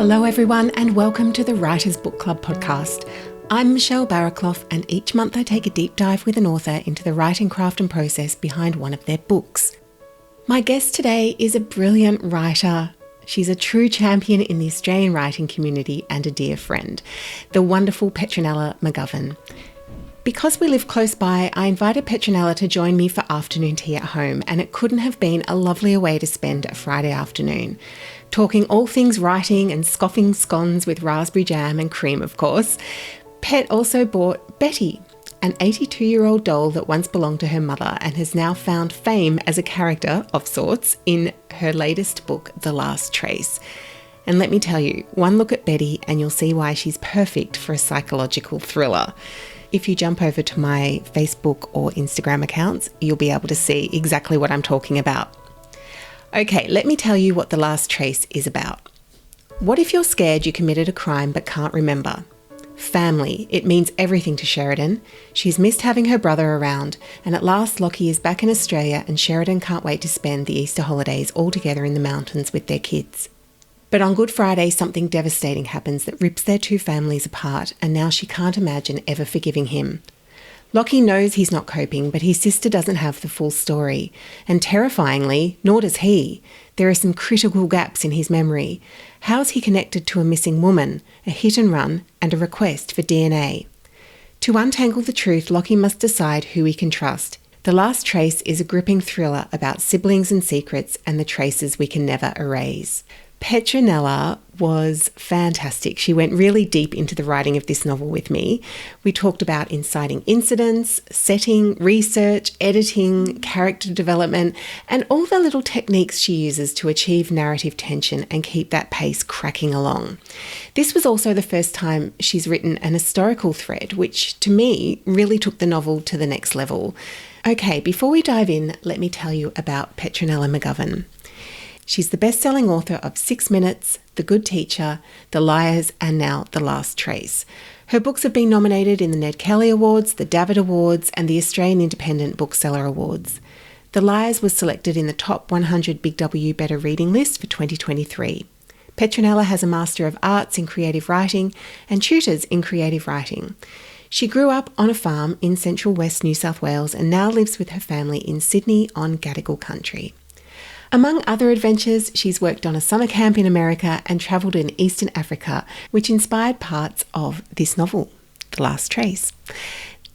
Hello everyone and welcome to the Writers Book Club podcast. I'm Michelle Barraclough and each month I take a deep dive with an author into the writing craft and process behind one of their books. My guest today is a brilliant writer. She's a true champion in the Australian writing community and a dear friend, the wonderful Petronella McGovern. Because we live close by, I invited Petronella to join me for afternoon tea at home, and it couldn't have been a lovelier way to spend a Friday afternoon. Talking all things writing and scoffing scones with raspberry jam and cream, of course. Pet also bought Betty, an 82-year-old doll that once belonged to her mother and has now found fame as a character of sorts in her latest book, The Last Trace. And let me tell you, one look at Betty and you'll see why she's perfect for a psychological thriller. If you jump over to my Facebook or Instagram accounts, you'll be able to see exactly what I'm talking about. Okay, let me tell you what The Last Trace is about. What if you're scared you committed a crime but can't remember? Family. It means everything to Sheridan. She's missed having her brother around, and at last Lockie is back in Australia and Sheridan can't wait to spend the Easter holidays all together in the mountains with their kids. But on Good Friday, something devastating happens that rips their two families apart, and now she can't imagine ever forgiving him. Lockie knows he's not coping, but his sister doesn't have the full story. And terrifyingly, nor does he. There are some critical gaps in his memory. How's he connected to a missing woman, a hit and run, and a request for DNA? To untangle the truth, Lockie must decide who he can trust. The Last Trace is a gripping thriller about siblings and secrets and the traces we can never erase. Petronella was fantastic. She went really deep into the writing of this novel with me. We talked about inciting incidents, setting, research, editing, character development, and all the little techniques she uses to achieve narrative tension and keep that pace cracking along. This was also the first time she's written an historical thread, which to me really took the novel to the next level. Okay, before we dive in, let me tell you about Petronella McGovern. She's the best-selling author of 6 Minutes, The Good Teacher, The Liars, and now The Last Trace. Her books have been nominated in the Ned Kelly Awards, the Davitt Awards, and the Australian Independent Bookseller Awards. The Liars was selected in the top 100 Big W Better Reading list for 2023. Petronella has a Master of Arts in Creative Writing and tutors in Creative Writing. She grew up on a farm in central West New South Wales and now lives with her family in Sydney on Gadigal Country. Among other adventures, she's worked on a summer camp in America and travelled in Eastern Africa, which inspired parts of this novel, The Last Trace.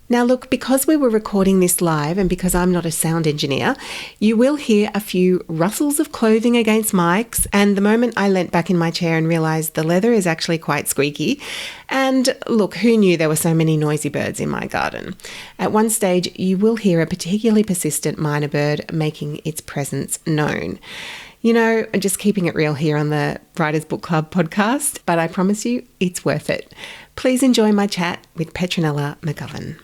Now look, because we were recording this live and because I'm not a sound engineer, you will hear a few rustles of clothing against mics, and the moment I leant back in my chair and realised the leather is actually quite squeaky. And look, who knew there were so many noisy birds in my garden? At one stage, you will hear a particularly persistent minor bird making its presence known. You know, I'm just keeping it real here on the Writers Book Club podcast, but I promise you it's worth it. Please enjoy my chat with Petronella McGovern.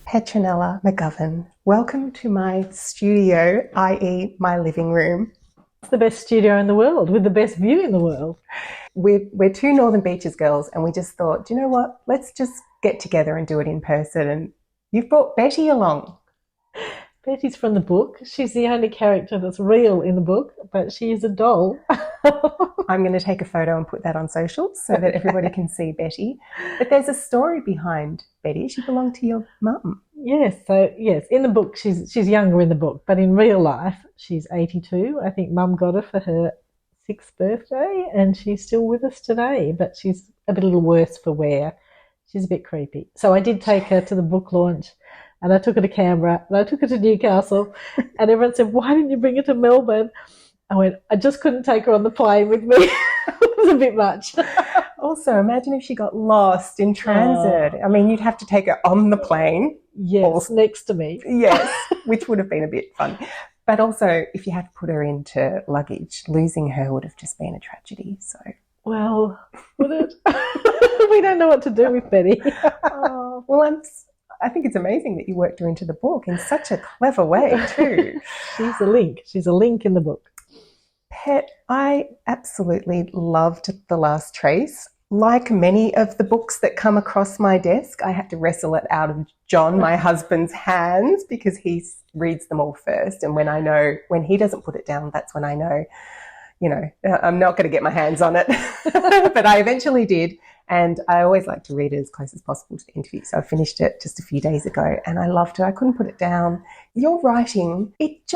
Petronella McGovern, welcome to my studio, i.e. my living room. It's the best studio in the world with the best view in the world. We're two Northern Beaches girls and we just thought, do you know what, let's just get together and do it in person. And you've brought Betty along. Betty's from the book. She's the only character that's real in the book, but she is a doll. I'm going to take a photo and put that on socials so that everybody can see Betty. But there's a story behind Betty. She belonged to your mum. Yes, in the book she's younger in the book, but in real life she's 82. I think Mum got her for her 6th birthday and she's still with us today, but she's a little worse for wear. She's a bit creepy. So I did take her to the book launch. And I took her to Canberra and I took her to Newcastle and everyone said, why didn't you bring her to Melbourne? I went, I just couldn't take her on the plane with me. It was a bit much. Also, imagine if she got lost in transit. I mean, you'd have to take her on the plane. Yes, next to me. Yes, which would have been a bit fun. But also, if you had to put her into luggage, losing her would have just been a tragedy. So, well, would it? We don't know what to do with Betty. Well, I think it's amazing that you worked her into the book in such a clever way too. She's a link. She's a link in the book. Pet, I absolutely loved The Last Trace. Like many of the books that come across my desk, I had to wrestle it out of John, my husband's hands, because he reads them all first. And when he doesn't put it down, that's when I know I'm not going to get my hands on it. But I eventually did. And I always like to read it as close as possible to the interview. So I finished it just a few days ago and I loved it. I couldn't put it down. Your writing, it's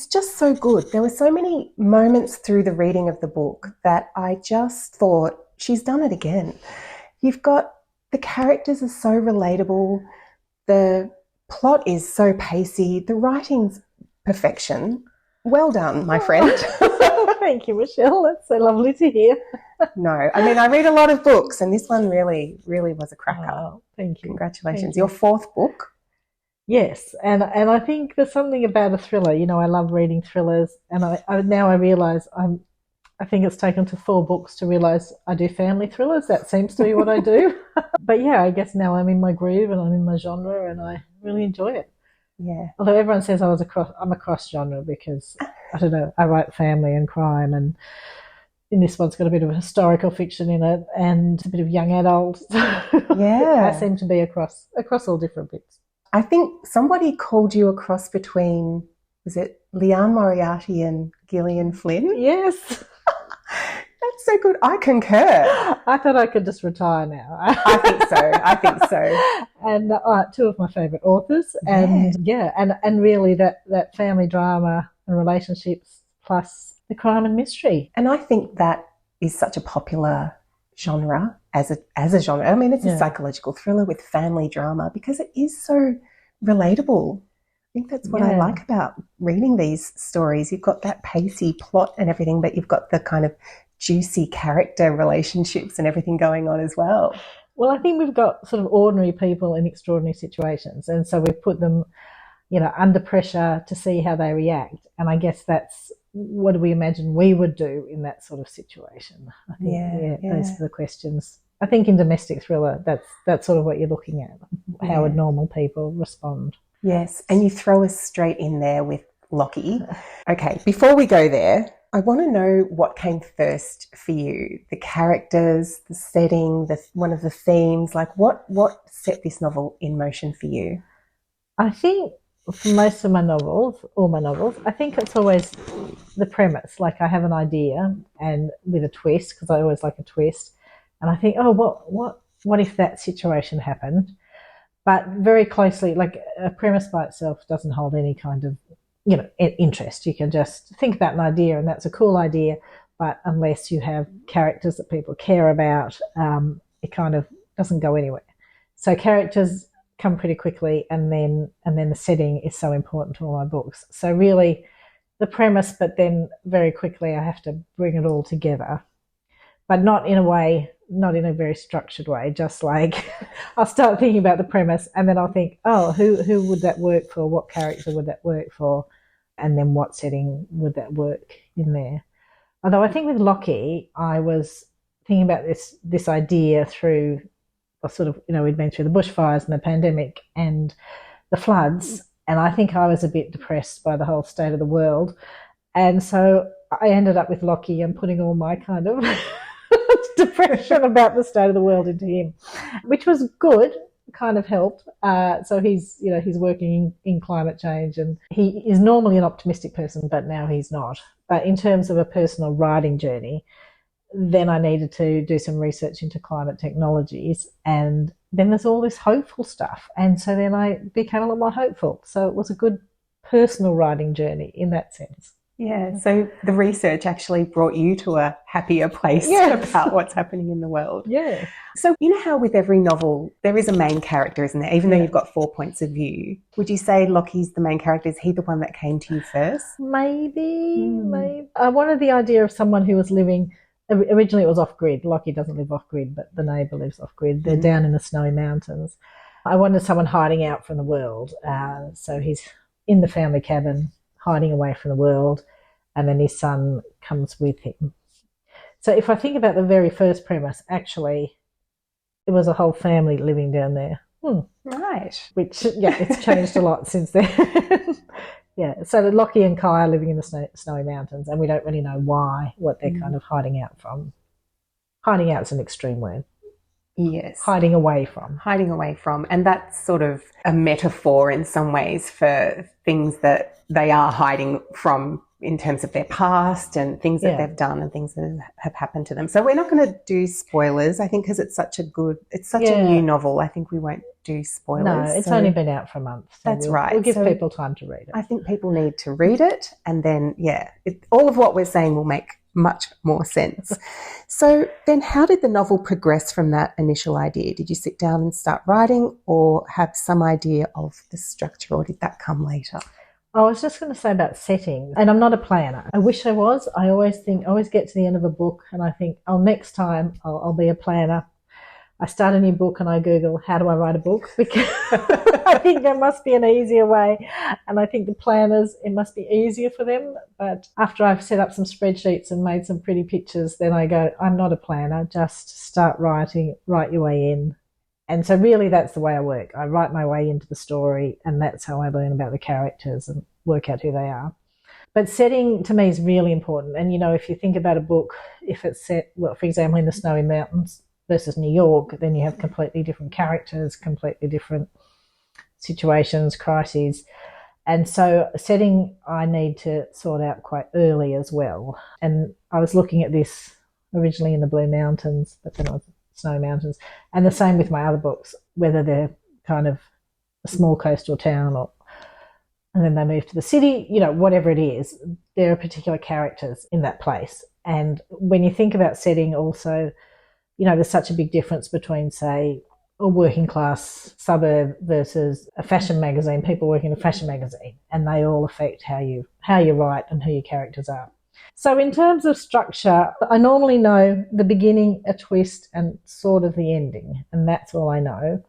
just so good. There were so many moments through the reading of the book that I just thought, she's done it again. The characters are so relatable. The plot is so pacey. The writing's perfection. Well done, my friend. Thank you, Michelle. That's so lovely to hear. No, I mean, I read a lot of books and this one really, really was a cracker. Oh, thank you. Congratulations. Thank you. Your fourth book? Yes, and I think there's something about a thriller. I love reading thrillers, and I now I realise I think it's taken to 4 books to realise I do family thrillers. That seems to be what I do. But yeah, I guess now I'm in my groove and I'm in my genre and I really enjoy it. Yeah. Although everyone says I'm a cross genre because, I don't know, I write family and crime, and in this one's got a bit of historical fiction in it and a bit of young adult. Yeah. I seem to be across all different bits. I think somebody called you a cross between, was it Leanne Moriarty and Gillian Flynn? Yes. That's so good. I concur. I thought I could just retire now. I think so. And 2 of my favourite authors. And and really that family drama and relationships plus the crime and mystery. And I think that is such a popular genre as a genre. I mean, it's a psychological thriller with family drama because it is so relatable. I think that's what I like about reading these stories. You've got that pacey plot and everything, but you've got the kind of juicy character relationships and everything going on as well. Well, I think we've got sort of ordinary people in extraordinary situations, and so we've put them, under pressure to see how they react. And I guess that's what do we imagine we would do in that sort of situation. I think those are the questions. I think in domestic thriller, that's sort of what you're looking at. How would normal people respond? Yes, and you throw us straight in there with Lockie. Okay, before we go there, I want to know what came first for you. The characters, the setting, one of the themes, like what set this novel in motion for you? I think for most of my novels, all my novels, I think it's always the premise. Like I have an idea and with a twist, because I always like a twist. And I think, what if that situation happened? But very closely, like a premise by itself doesn't hold any kind of, interest. You can just think about an idea and that's a cool idea. But unless you have characters that people care about, it kind of doesn't go anywhere. So characters come pretty quickly, and then the setting is so important to all my books. So really the premise, but then very quickly I have to bring it all together, but not in a very structured way. Just like I'll start thinking about the premise and then I'll think, who would that work for? What character would that work for? And then what setting would that work in there? Although I think with Lockie, I was thinking about this idea through sort of, we'd been through the bushfires and the pandemic and the floods, and I think I was a bit depressed by the whole state of the world. And so I ended up with Lockie and putting all my kind of depression about the state of the world into him, which was good, kind of helped. So he's working in climate change, and he is normally an optimistic person, but now he's not. But in terms of a personal writing journey, then I needed to do some research into climate technologies, and then there's all this hopeful stuff. And so then I became a lot more hopeful. So it was a good personal writing journey in that sense. Yeah, so the research actually brought you to a happier place about what's happening in the world. Yeah. So you know how with every novel there is a main character, isn't there? Even though you've got 4 points of view. Would you say Lockie's the main character? Is he the one that came to you first? Maybe. I wanted the idea of someone who was living, originally it was off-grid. Lockie doesn't live off-grid, but the neighbour lives off-grid. They're down in the snowy mountains. I wanted someone hiding out from the world. So he's in the family cabin, hiding away from the world, and then his son comes with him. So if I think about the very first premise, actually, it was a whole family living down there. Right. Which, it's changed a lot since then. So Lockie and Kai are living in the snowy mountains, and we don't really know what they're kind of hiding out from. Hiding out's an extreme word. Yes. Hiding away from. And that's sort of a metaphor in some ways for things that they are hiding from in terms of their past and things that they've done and things that have happened to them. So we're not going to do spoilers, I think, because it's such a new novel. I think we won't do spoilers. No, it's only been out for a month. So that's right. We'll give people time to read it. I think people need to read it, and then, all of what we're saying will make much more sense. So then how did the novel progress from that initial idea? Did you sit down and start writing or have some idea of the structure, or did that come later? I was just going to say about setting, and I'm not a planner. I wish I was. I always get to the end of a book and I think, next time I'll be a planner. I start a new book and I Google, how do I write a book? Because I think there must be an easier way. And I think the planners, it must be easier for them. But after I've set up some spreadsheets and made some pretty pictures, then I go, I'm not a planner. Just start writing, write your way in. And so really that's the way I work. I write my way into the story, and that's how I learn about the characters and work out who they are. But setting to me is really important. And, if you think about a book, if it's set, for example, in the Snowy Mountains versus New York, then you have completely different characters, completely different situations, crises. And so setting I need to sort out quite early as well. And I was looking at this originally in the Blue Mountains, but then I was Snowy Mountains. And the same with my other books, whether they're kind of a small coastal town and then they move to the city, whatever it is, there are particular characters in that place. And when you think about setting also, there's such a big difference between, say, a working class suburb versus a fashion magazine, people working in a fashion magazine, and they all affect how you write and who your characters are. So in terms of structure, I normally know the beginning, a twist, and sort of the ending, and that's all I know.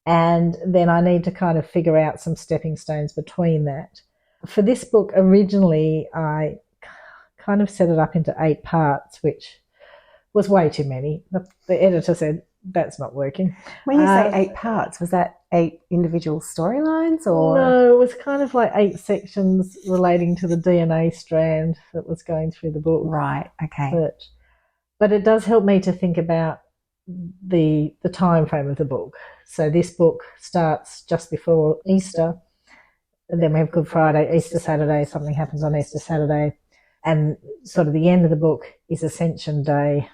And then I need to kind of figure out some stepping stones between that. For this book, originally, I kind of set it up into 8 parts, which was way too many. The editor said, that's not working. When you say 8 parts, was that 8 individual storylines, or? No, it was kind of like 8 sections relating to the DNA strand that was going through the book. Right, okay. But it does help me to think about the time frame of the book. So this book starts just before Easter, and then we have Good Friday, Easter Saturday, something happens on Easter Saturday, and sort of the end of the book is Ascension Day.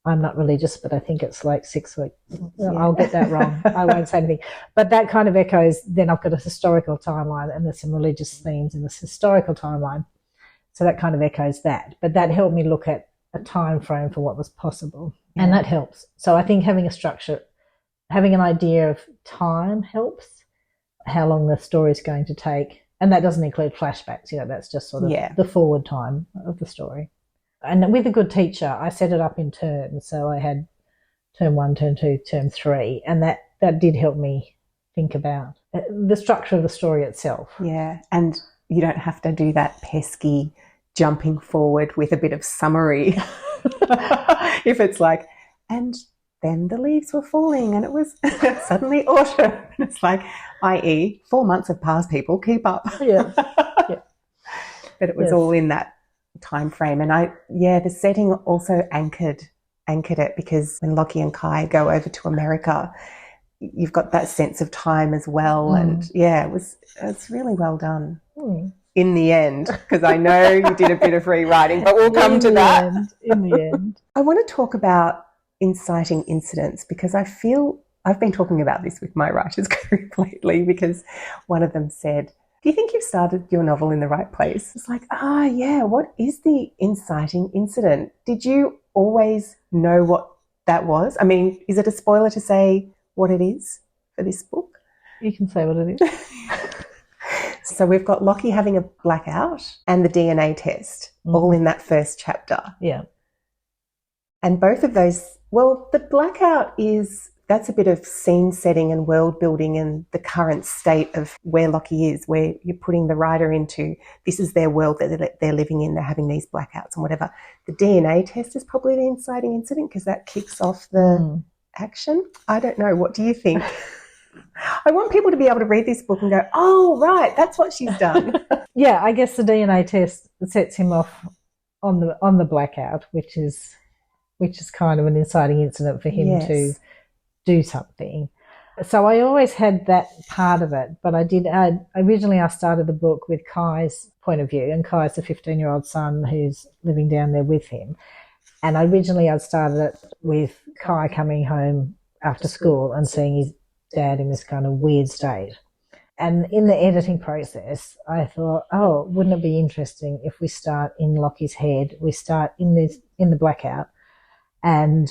I'm not religious, but I think it's like 6 weeks. Yeah. I'll get that wrong. I won't say anything. But that kind of echoes, then I've got a historical timeline, and there's some religious themes in this historical timeline. So that kind of echoes that. But that helped me look at a time frame for what was possible. Yeah. And that helps. So I think having a structure, having an idea of time helps, how long the story is going to take. And that doesn't include flashbacks. That's just sort of the forward time of the story. And with a good teacher, I set it up in terms. So I had term 1, term 2, term 3, and that did help me think about the structure of the story itself. Yeah, and you don't have to do that pesky jumping forward with a bit of summary. If it's like, and then the leaves were falling and it was suddenly autumn. And it's like, i.e., 4 months have passed, people, keep up. Yeah. But it was all in that time frame. And the setting also anchored it, because when Lockie and Kai go over to America, you've got that sense of time as well. And it's really well done in the end, because I know you did a bit of rewriting, but we'll come to that in the end. I want to talk about inciting incidents, because I feel I've been talking about this with my writers group lately, because one of them said, do you think you've started your novel in the right place? It's like, what is the inciting incident? Did you always know what that was? I mean, is it a spoiler to say what it is for this book? You can say what it is. So we've got Lockie having a blackout and the DNA test, all in that first chapter. Yeah. And both of those, the blackout that's a bit of scene setting and world building and the current state of where Lockie is, where you're putting the writer into, this is their world that they're living in, they're having these blackouts and whatever. The DNA test is probably the inciting incident, because that kicks off the action. I don't know. What do you think? I want people to be able to read this book and go, oh, right, that's what she's done. Yeah, I guess the DNA test sets him off on the blackout, which is kind of an inciting incident for him to do something. So I always had that part of it, but originally I started the book with Kai's point of view, and Kai's the 15-year-old son who's living down there with him. And originally I'd started it with Kai coming home after school and seeing his dad in this kind of weird state. And in the editing process, I thought, oh, wouldn't it be interesting if we start in Lockie's head? We start in the blackout, and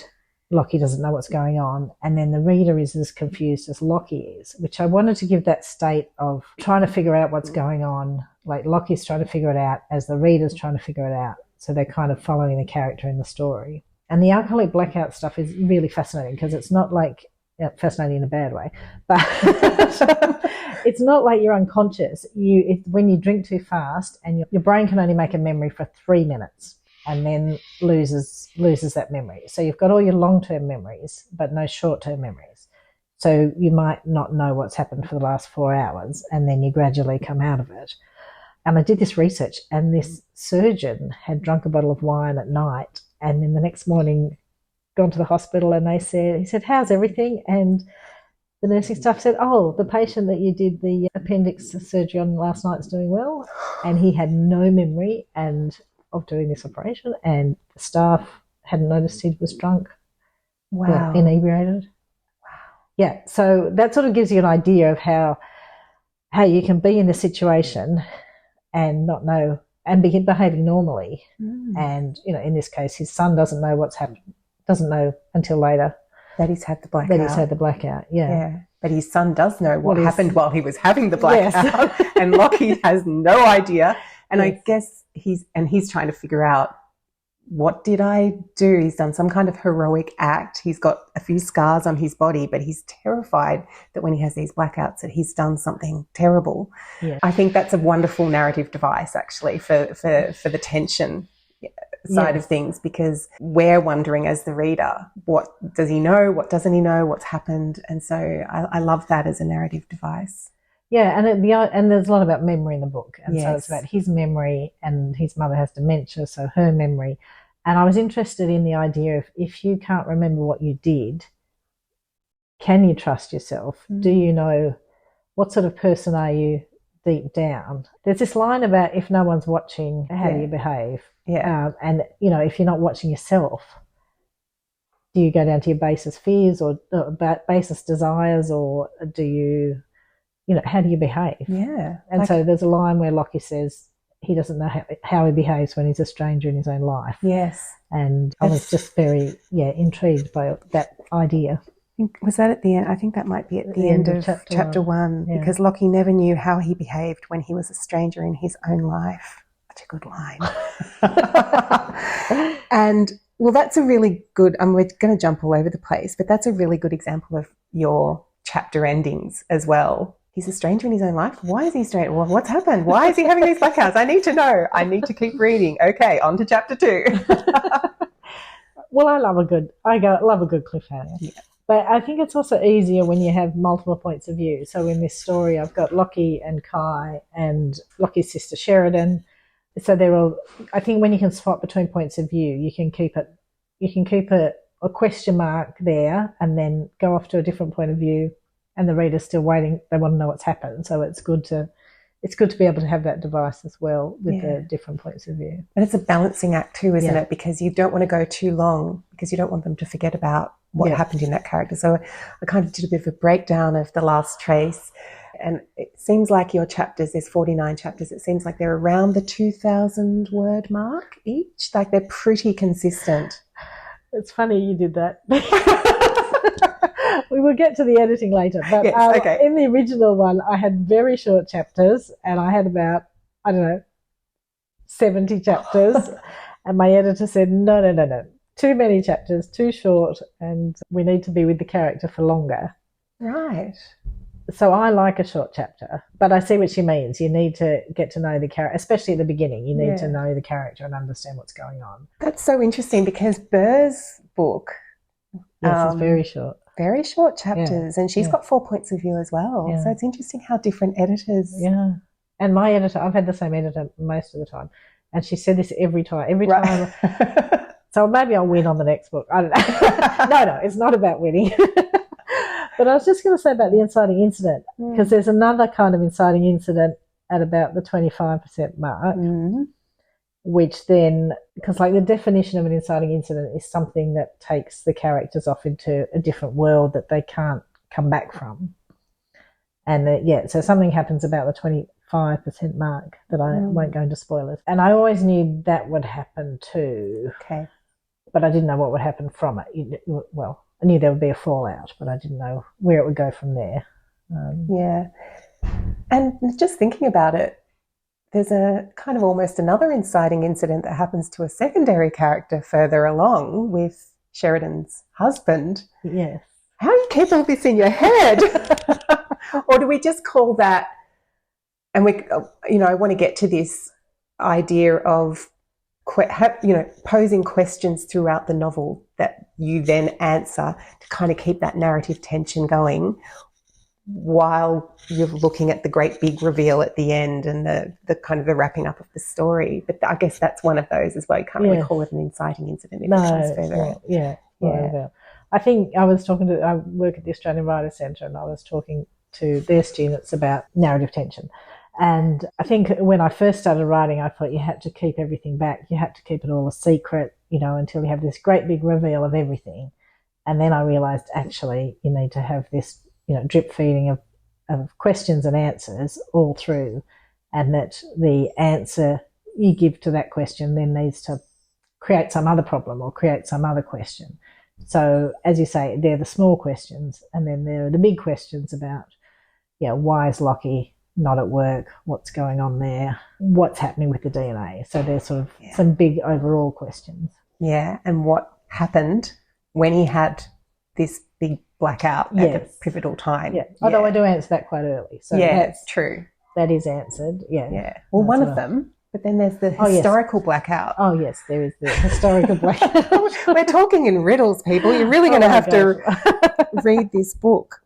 Lockie doesn't know what's going on, and then the reader is as confused as Lockie is, which I wanted to give that state of trying to figure out what's going on. Like Lockie's trying to figure it out as the reader's trying to figure it out. So they're kind of following the character in the story. And the alcoholic blackout stuff is really fascinating because it's not like, fascinating in a bad way, but it's not like you're unconscious. When you drink too fast and your brain can only make a memory for 3 minutes and then loses that memory. So you've got all your long-term memories, but no short-term memories. So you might not know what's happened for the last 4 hours, and then you gradually come out of it. And I did this research, and this surgeon had drunk a bottle of wine at night, and then the next morning gone to the hospital, and he said, how's everything? And the nursing staff said, oh, the patient that you did the appendix surgery on last night is doing well. And he had no memory of doing this operation, and the staff hadn't noticed he was drunk. Wow. Inebriated. Wow. Yeah, so that sort of gives you an idea of how you can be in the situation and not know and begin behaving normally. And, in this case, his son doesn't know what's happened, doesn't know until later. That he's had the blackout. Yeah. But his son does know what happened while he was having the blackout, and Lockie has no idea. And I guess he's trying to figure out, what did I do? He's done some kind of heroic act. He's got a few scars on his body, but he's terrified that when he has these blackouts that he's done something terrible. Yeah. I think that's a wonderful narrative device, actually, for the tension side of things, because we're wondering as the reader, what does he know? What doesn't he know? What's happened? And so I love that as a narrative device. Yeah, and there's a lot about memory in the book. And so it's about his memory, and his mother has dementia, so her memory. And I was interested in the idea of, if you can't remember what you did, can you trust yourself? Do you know what sort of person are you deep down? There's this line about, if no one's watching, how do you behave? Yeah. And, if you're not watching yourself, do you go down to your basest fears or basest desires, or do you... how do you behave? Yeah. And so there's a line where Lockie says he doesn't know how he behaves when he's a stranger in his own life. Yes. And I was just very, intrigued by that idea. Was that at the end? I think that might be at the end of chapter one, because Lockie never knew how he behaved when he was a stranger in his own life. Such a good line. And, well, that's a really good, we're going to jump all over the place, but that's a really good example of your chapter endings as well. He's a stranger in his own life. Why is he strange? Well, what's happened? Why is he having these blackouts? I need to know. I need to keep reading. Okay, on to chapter 2. Well, I love a good cliffhanger. Yeah. But I think it's also easier when you have multiple points of view. So in this story, I've got Lockie and Kai and Lockie's sister Sheridan. So they're all, I think when you can swap between points of view, you can keep a question mark there and then go off to a different point of view, and the reader's still waiting. They want to know what's happened. So it's good to be able to have that device as well with the different points of view. And it's a balancing act too, isn't it? Because you don't want to go too long, because you don't want them to forget about what happened in that character. So I kind of did a bit of a breakdown of The Last Trace, and it seems like your chapters, there's 49 chapters, it seems like they're around the 2,000 word mark each. Like, they're pretty consistent. It's funny you did that. We will get to the editing later. But in the original one, I had very short chapters, and I had about, 70 chapters. And my editor said, no. Too many chapters, too short, and we need to be with the character for longer. Right. So I like a short chapter, but I see what she means. You need to get to know the character, especially at the beginning. You need to know the character and understand what's going on. That's so interesting, because Burr's book... Yes, it's very short. Very short chapters, and she's got 4 points of view as well. Yeah. So it's interesting how different editors... Yeah. And my editor, I've had the same editor most of the time, and she said this every time. Every time... So maybe I'll win on the next book. I don't know. No, it's not about winning. But I was just going to say about the inciting incident, because there's another kind of inciting incident at about the 25% mark, which then, because like the definition of an inciting incident is something that takes the characters off into a different world that they can't come back from. And so something happens about the 25% mark that I won't go into spoilers. And I always knew that would happen too. Okay. But I didn't know what would happen from it. Well, I knew there would be a fallout, but I didn't know where it would go from there. Yeah. And just thinking about it, there's a kind of almost another inciting incident that happens to a secondary character further along with Sheridan's husband. Yes. How do you keep all this in your head? Or do we just call that, and I want to get to this idea of, posing questions throughout the novel that you then answer to kind of keep that narrative tension going while you're looking at the great big reveal at the end and the kind of the wrapping up of the story. But I guess that's one of those as well. You can't really call it an inciting incident if it comes further. Yeah. I think I work at the Australian Writers Centre, and I was talking to their students about narrative tension. And I think when I first started writing, I thought you had to keep everything back. You had to keep it all a secret, until you have this great big reveal of everything. And then I realised actually you need to have this, drip feeding of questions and answers all through, and that the answer you give to that question then needs to create some other problem or create some other question. So as you say, they're the small questions, and then there are the big questions about, why is Lockie not at work? What's going on there? What's happening with the DNA? So there's sort of some big overall questions. Yeah, and what happened when he had this big blackout at a pivotal time. Yeah, although I do answer that quite early. So that's true. That is answered, Yeah. Well, one of them, but then there's the historical blackout. Oh, yes, there is the historical blackout. We're talking in riddles, people. You're really going to have to read this book.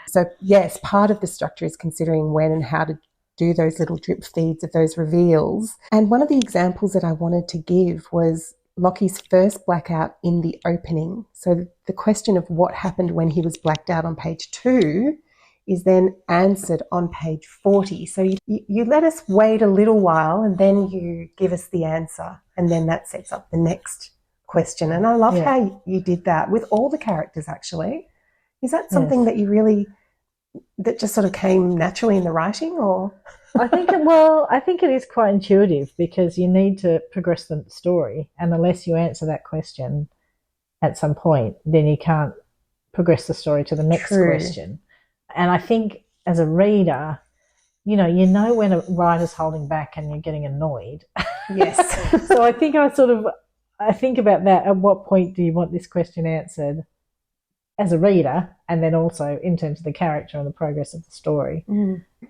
So, yes, part of the structure is considering when and how to do those little drip feeds of those reveals. And one of the examples that I wanted to give was Lockie's first blackout in the opening. So the question of what happened when he was blacked out on page 2 is then answered on page 40. So you let us wait a little while and then you give us the answer, and then that sets up the next question. And I love how you did that with all the characters, actually. Is that something that you really, that just sort of came naturally in the writing, or? I think it is quite intuitive, because you need to progress the story, and unless you answer that question at some point, then you can't progress the story to the next question. And I think as a reader, you know when a writer's holding back and you're getting annoyed. Yes. So I think I think about that. At what point do you want this question answered as a reader, and then also in terms of the character and the progress of the story.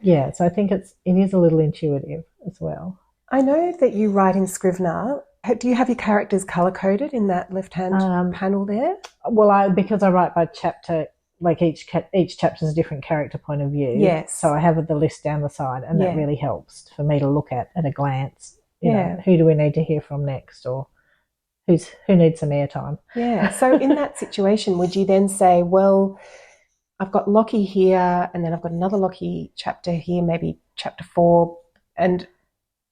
Yeah, so I think it is a little intuitive as well. I know that you write in Scrivener. Do you have your characters colour-coded in that left-hand panel there? Well, because I write by chapter, like each chapter is a different character point of view. Yes. So I have the list down the side, and that really helps for me to look at a glance. You know, who do we need to hear from next, or who needs some airtime? Yeah. So in that situation, would you then say, well, I've got Lockie here, and then I've got another Lockie chapter here, maybe chapter 4,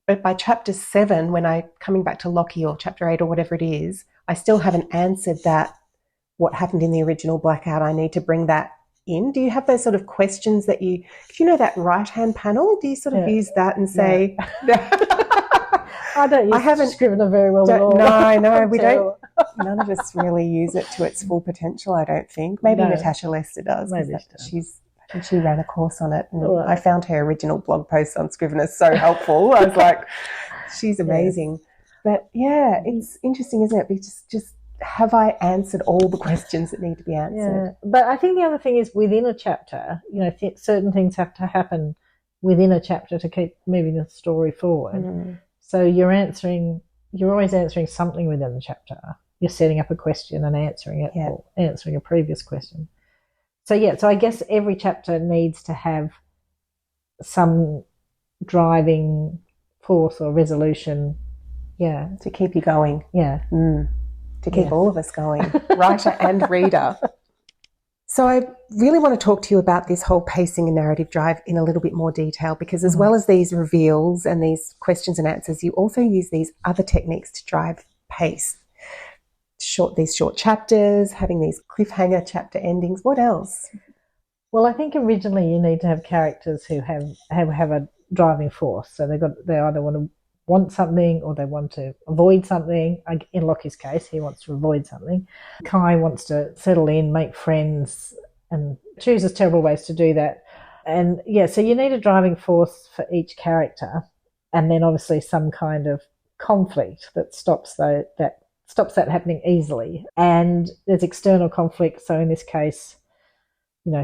but by chapter 7, when I'm coming back to Lockie, or chapter 8 or whatever it is, I still haven't answered that, what happened in the original blackout, I need to bring that in. Do you have those sort of questions that that right-hand panel, do you sort of use that and say... I don't use Scrivener very well at all. No, we don't. None of us really use it to its full potential, I don't think. Maybe Natasha Lester does. Maybe I think she ran a course on it, and I found her original blog post on Scrivener so helpful. I was like, she's amazing. Yes. But it's interesting, isn't it? Because just have I answered all the questions that need to be answered? Yeah. But I think the other thing is, within a chapter, certain things have to happen within a chapter to keep moving the story forward. So you're always answering something within the chapter. You're setting up a question and answering it, or answering a previous question. So I guess every chapter needs to have some driving force or resolution, to keep you going. Yeah. To keep all of us going, writer and reader. So I really want to talk to you about this whole pacing and narrative drive in a little bit more detail, because as well as these reveals and these questions and answers, you also use these other techniques to drive pace. These short chapters, having these cliffhanger chapter endings. What else? Well, I think originally you need to have characters who have a driving force. So they either want something or they want to avoid something. In Lockie's case, he wants to avoid something. Kai wants to settle in, make friends, and chooses terrible ways to do that. And yeah, so you need a driving force for each character, and then obviously some kind of conflict that stops that happening easily. And there's external conflict. So in this case,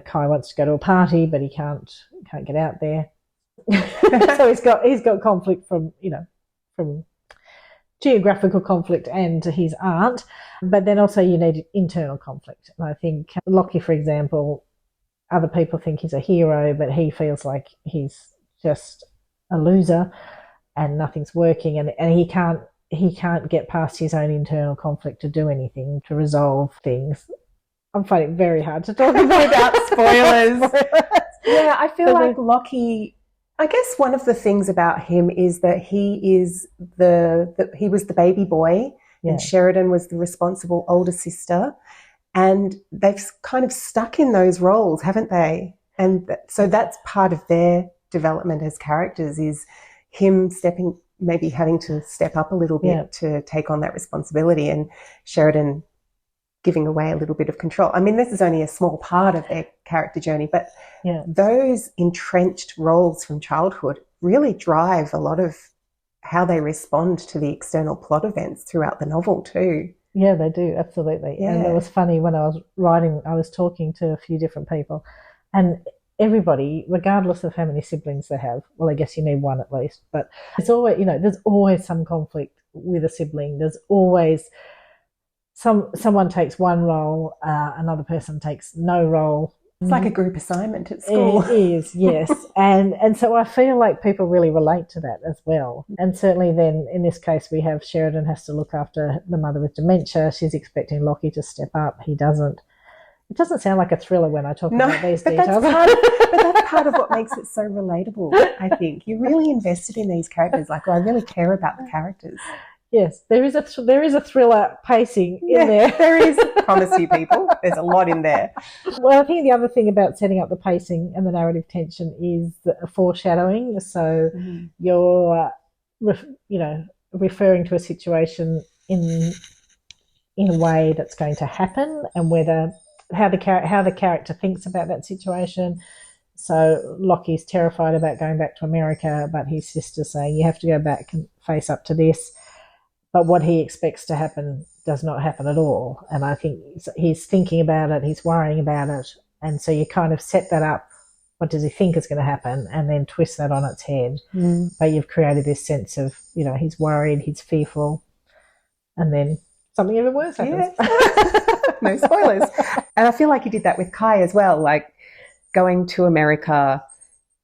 Kai wants to go to a party, but he can't get out there. So he's got conflict from geographical conflict and his aunt, but then also you need internal conflict. And I think Lockie, for example, other people think he's a hero, but he feels like he's just a loser and nothing's working, and he can't get past his own internal conflict to do anything, to resolve things. I'm finding it very hard to talk about spoilers. Yeah, I feel like Lockie, I guess one of the things about him is that he was the baby boy, and Sheridan was the responsible older sister, and they've kind of stuck in those roles, haven't they? And so that's part of their development as characters, is him maybe having to step up a little bit to take on that responsibility, and Sheridan giving away a little bit of control. I mean, this is only a small part of their character journey, but those entrenched roles from childhood really drive a lot of how they respond to the external plot events throughout the novel too. Yeah, they do, absolutely. Yeah. And it was funny when I was writing, I was talking to a few different people, and everybody, regardless of how many siblings they have, well, I guess you need one at least, but it's always, there's always some conflict with a sibling. There's always someone takes one role, another person takes no role. It's like a group assignment at school. It is, yes. and so I feel like people really relate to that as well. And certainly then in this case we have Sheridan has to look after the mother with dementia. She's expecting Lockie to step up. He doesn't. It doesn't sound like a thriller when I talk about these details. That's part of what makes it so relatable, I think. You're really invested in these characters. Like, I really care about the characters. Yes, there is a thriller pacing in there. There is. Promise you, people. There's a lot in there. Well, I think the other thing about setting up the pacing and the narrative tension is the foreshadowing. So you're, referring to a situation in a way that's going to happen, and how the character thinks about that situation. So Lockie's terrified about going back to America, but his sister's saying, you have to go back and face up to this. But what he expects to happen does not happen at all. And I think he's thinking about it, he's worrying about it. And so you kind of set that up. What does he think is going to happen? And then twist that on its head. But you've created this sense of, he's worried, he's fearful. And then something even worse happens. Yeah. No spoilers. And I feel like you did that with Kai as well. Like going to America,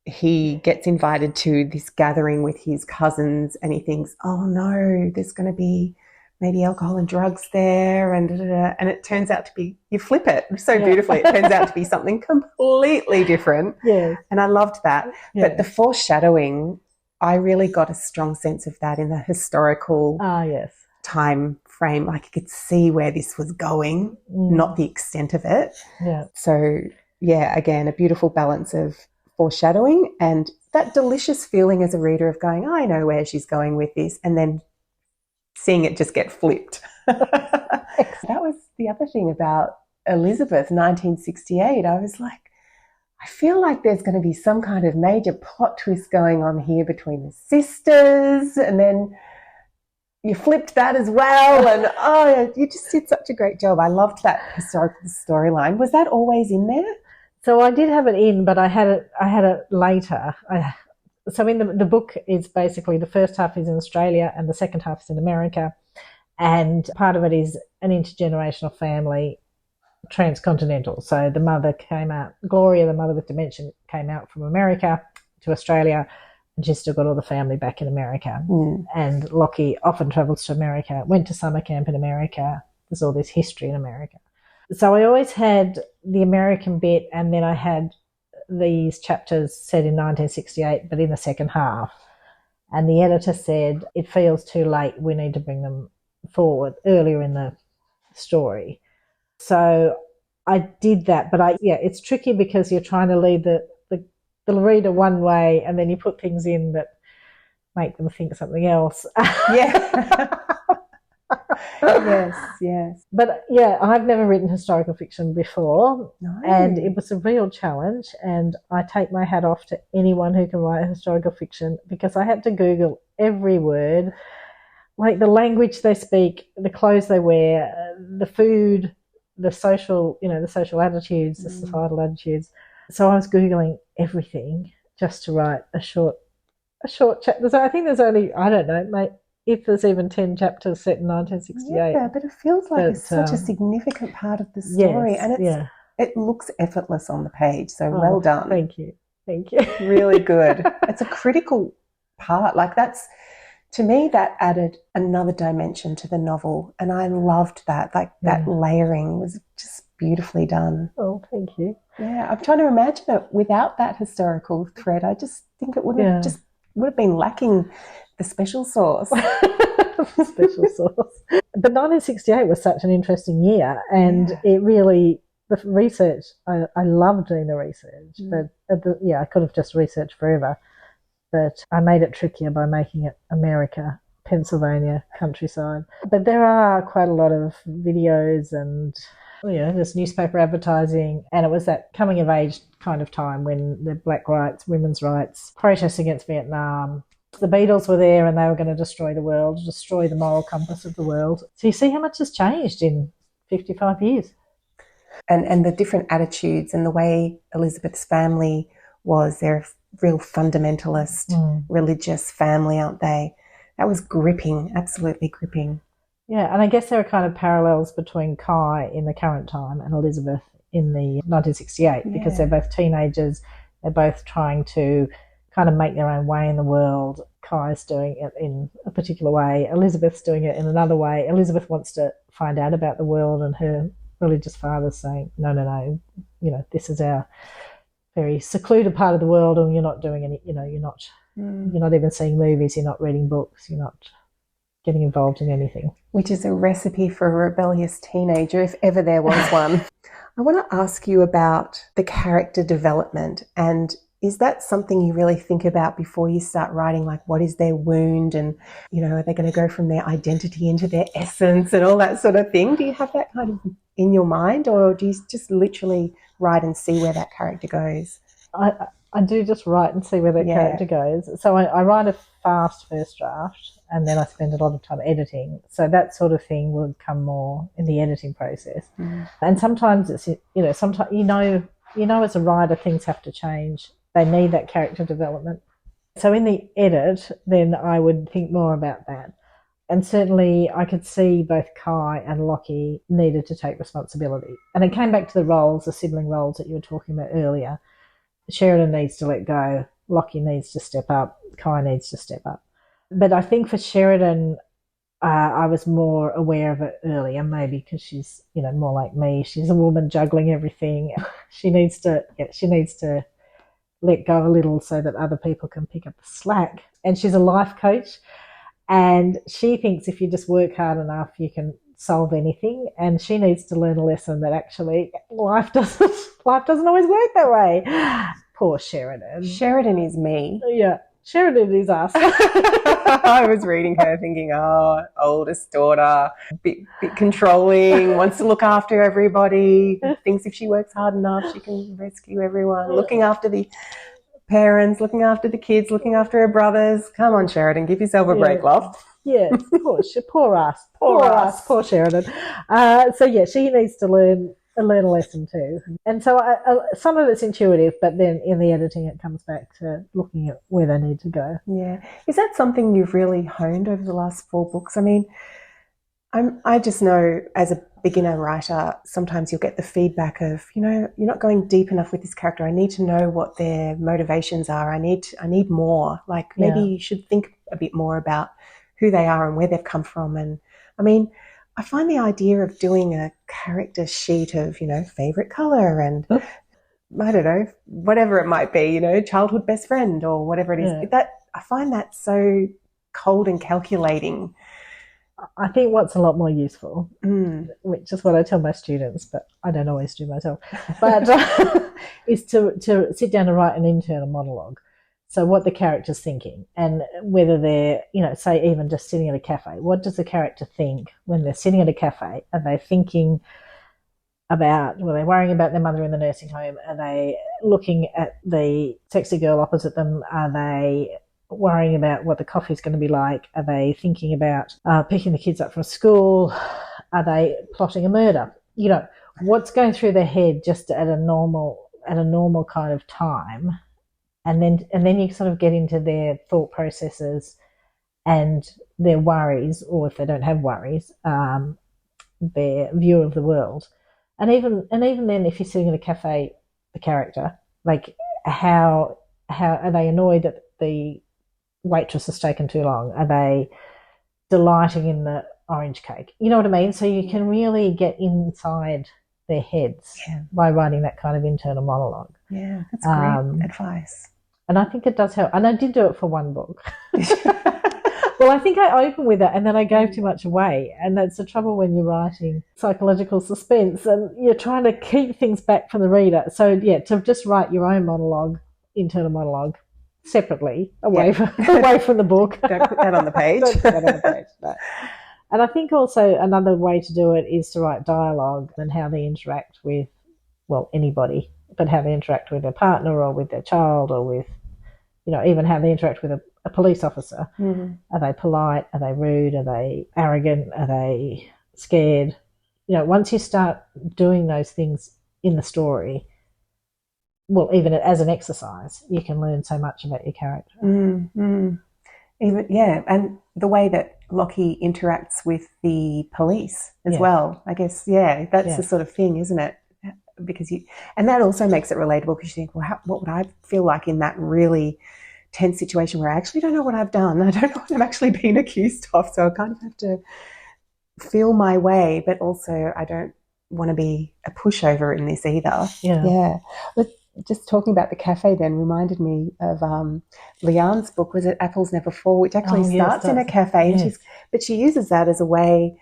he gets invited to this gathering with his cousins and he thinks, oh no, there's going to be maybe alcohol and drugs there, and it turns out to be, you flip it so beautifully, it turns out to be something completely different. Yeah. And I loved that. Yeah. But the foreshadowing, I really got a strong sense of that in the historical time frame. Like you could see where this was going, not the extent of it. Yeah. So yeah, again, a beautiful balance of foreshadowing and that delicious feeling as a reader of going, I know where she's going with this, and then seeing it just get flipped. That was the other thing about Elizabeth, 1968. I was like, I feel like there's going to be some kind of major plot twist going on here between the sisters, and then you flipped that as well, and you just did such a great job. I loved that historical storyline. Was that always in there? So I did have it in, but I had it later. So in the book is basically the first half is in Australia and the second half is in America, and part of it is an intergenerational family, transcontinental. So the mother came out, Gloria, the mother with dementia, came out from America to Australia, and she's still got all the family back in America. And Lockie often travels to America, went to summer camp in America. There's all this history in America. So I always had the American bit, and then I had these chapters set in 1968, but in the second half. And the editor said, it feels too late, we need to bring them forward earlier in the story. So I did that, but it's tricky because you're trying to lead the reader one way, and then you put things in that make them think something else. Yeah. Yes. But yeah, I've never written historical fiction before, and it was a real challenge, and I take my hat off to anyone who can write historical fiction, because I had to Google every word, like the language they speak, the clothes they wear, the food, the social attitudes, the societal attitudes. So I was Googling everything just to write a short chapter. So I think there's only, I don't know, mate, if there's even 10 chapters set in 1968. Yeah, but it feels like it's such a significant part of the story. Yes, and it looks effortless on the page. So well done. Thank you. Really good. It's a critical part. Like to me, that added another dimension to the novel. And I loved that. Like that layering was just beautifully done. Oh, thank you. Yeah, I'm trying to imagine it without that historical thread. I just think it would have been lacking the special sauce. Special sauce. But 1968 was such an interesting year, and it really, the research, I loved doing the research, but I could have just researched forever. But I made it trickier by making it America, Pennsylvania, countryside. But there are quite a lot of videos and there's newspaper advertising, and it was that coming of age kind of time when the black rights, women's rights, protests against Vietnam. The Beatles were there, and they were going to destroy the world, destroy the moral compass of the world. So you see how much has changed in 55 years. And the different attitudes and the way Elizabeth's family was. They're a real fundamentalist, religious family, aren't they? That was gripping, absolutely gripping. Yeah, and I guess there are kind of parallels between Kai in the current time and Elizabeth in the 1968, because they're both teenagers. They're both trying to kind of make their own way in the world. Kai's doing it in a particular way. Elizabeth's doing it in another way. Elizabeth wants to find out about the world, and her religious father's saying, no, this is our very secluded part of the world, and you're not doing any, you're not even seeing movies, you're not reading books, you're not getting involved in anything. Which is a recipe for a rebellious teenager, if ever there was one. I want to ask you about the character development, and is that something you really think about before you start writing? Like, what is their wound, and, are they going to go from their identity into their essence and all that sort of thing? Do you have that kind of in your mind, or do you just literally write and see where that character goes? I do just write and see where that character goes. So I write a fast first draft, and then I spend a lot of time editing. So that sort of thing will come more in the editing process. And sometimes it's, sometimes, as a writer, things have to change. They need that character development. So in the edit, then I would think more about that. And certainly I could see both Kai and Lockie needed to take responsibility. And it came back to the roles, the sibling roles that you were talking about earlier. Sheridan needs to let go. Lockie needs to step up. Kai needs to step up. But I think for Sheridan, I was more aware of it earlier, maybe because she's, more like me. She's a woman juggling everything. She needs to let go a little so that other people can pick up the slack. And she's a life coach, and she thinks if you just work hard enough, you can solve anything. And she needs to learn a lesson that actually life doesn't always work that way. Poor Sheridan. Sheridan is me. Yeah, Sheridan is us. I was reading her thinking, oldest daughter, bit controlling, wants to look after everybody, thinks if she works hard enough, she can rescue everyone, looking after the parents, looking after the kids, looking after her brothers. Come on, Sheridan, give yourself a break, love. Yes, poor us. Poor Sheridan. She needs to learn a lesson too. And so some of it's intuitive, but then in the editing it comes back to looking at where they need to go. Yeah. Is that something you've really honed over the last 4 books? I mean, I just know as a beginner writer, sometimes you'll get the feedback of, you're not going deep enough with this character. I need to know what their motivations are. I need more. Like maybe you should think a bit more about who they are and where they've come from. And I mean, I find the idea of doing a character sheet of, favourite colour and I don't know, whatever it might be, childhood best friend or whatever it is, that I find that so cold and calculating. I think what's a lot more useful, which is what I tell my students, but I don't always do myself, but is to sit down and write an internal monologue. So what the character's thinking, and whether they're, say even just sitting at a cafe, what does the character think when they're sitting at a cafe? Are they thinking about, well, they're worrying about their mother in the nursing home? Are they looking at the sexy girl opposite them? Are they worrying about what the coffee's going to be like? Are they thinking about picking the kids up from school? Are they plotting a murder? What's going through their head just at a normal kind of time? And then you sort of get into their thought processes and their worries, or if they don't have worries, their view of the world. And even then, if you're sitting in a cafe, the character, like how are they annoyed that the waitress has taken too long? Are they delighting in the orange cake? You know what I mean? So you can really get inside their heads by writing that kind of internal monologue. Yeah, that's great advice. And I think it does help. And I did do it for one book. Well, I think I opened with it and then I gave too much away. And that's the trouble when you're writing psychological suspense and you're trying to keep things back from the reader. So, to just write your own monologue, internal monologue, separately, away from the book. Don't put that on the page. Don't put that on the page, no. And I think also another way to do it is to write dialogue and how they interact with, well, anybody, but how they interact with their partner or with their child or with, even how they interact with a police officer. Mm-hmm. Are they polite? Are they rude? Are they arrogant? Are they scared? Once you start doing those things in the story, well, even as an exercise, you can learn so much about your character. Mm-hmm. And the way that Lockie interacts with the police as well, I guess, that's the sort of thing, isn't it? Because and that also makes it relatable, because you think, well, what would I feel like in that really tense situation where I actually don't know what I've done? I don't know what I'm actually being accused of, so I kind of have to feel my way, but also I don't want to be a pushover in this either. Yeah. But just talking about the cafe then reminded me of Leanne's book, was it Apples Never Fall, which actually starts in a cafe, and she uses that as a way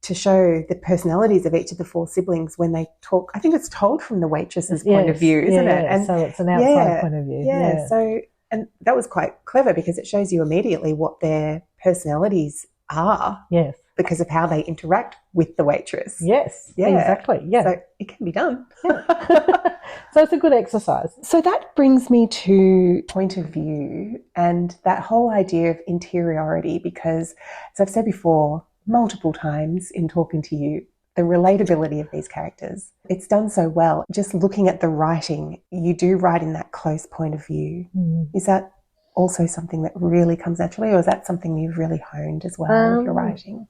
to show the personalities of each of the four siblings when they talk. I think it's told from the waitress's point of view, isn't it? And so it's an outside point of view. Yeah. So, and that was quite clever because it shows you immediately what their personalities are. Yes. Because of how they interact with the waitress. Yes. Yeah. Exactly. Yeah. So it can be done. So it's a good exercise. So that brings me to point of view and that whole idea of interiority, because, as I've said before, multiple times in talking to you, the relatability of these characters, it's done so well. Just looking at the writing, you do write in that close point of view. Is that also something that really comes naturally, or is that something you've really honed as well with your writing?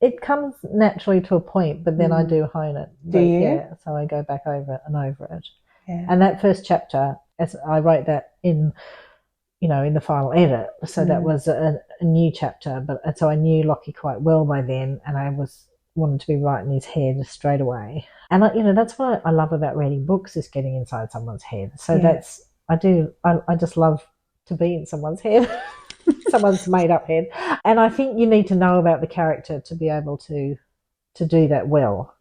It comes naturally to a point, but then I do hone it. Do you? Yeah, so I go back over it and over it. Yeah. And that first chapter, as I wrote that in the final edit. So that was a new chapter, but so I knew Lockie quite well by then, and I wanted to be right in his head straight away. And that's what I love about reading books, is getting inside someone's head. So I just love to be in someone's head, someone's made up head. And I think you need to know about the character to be able to do that well.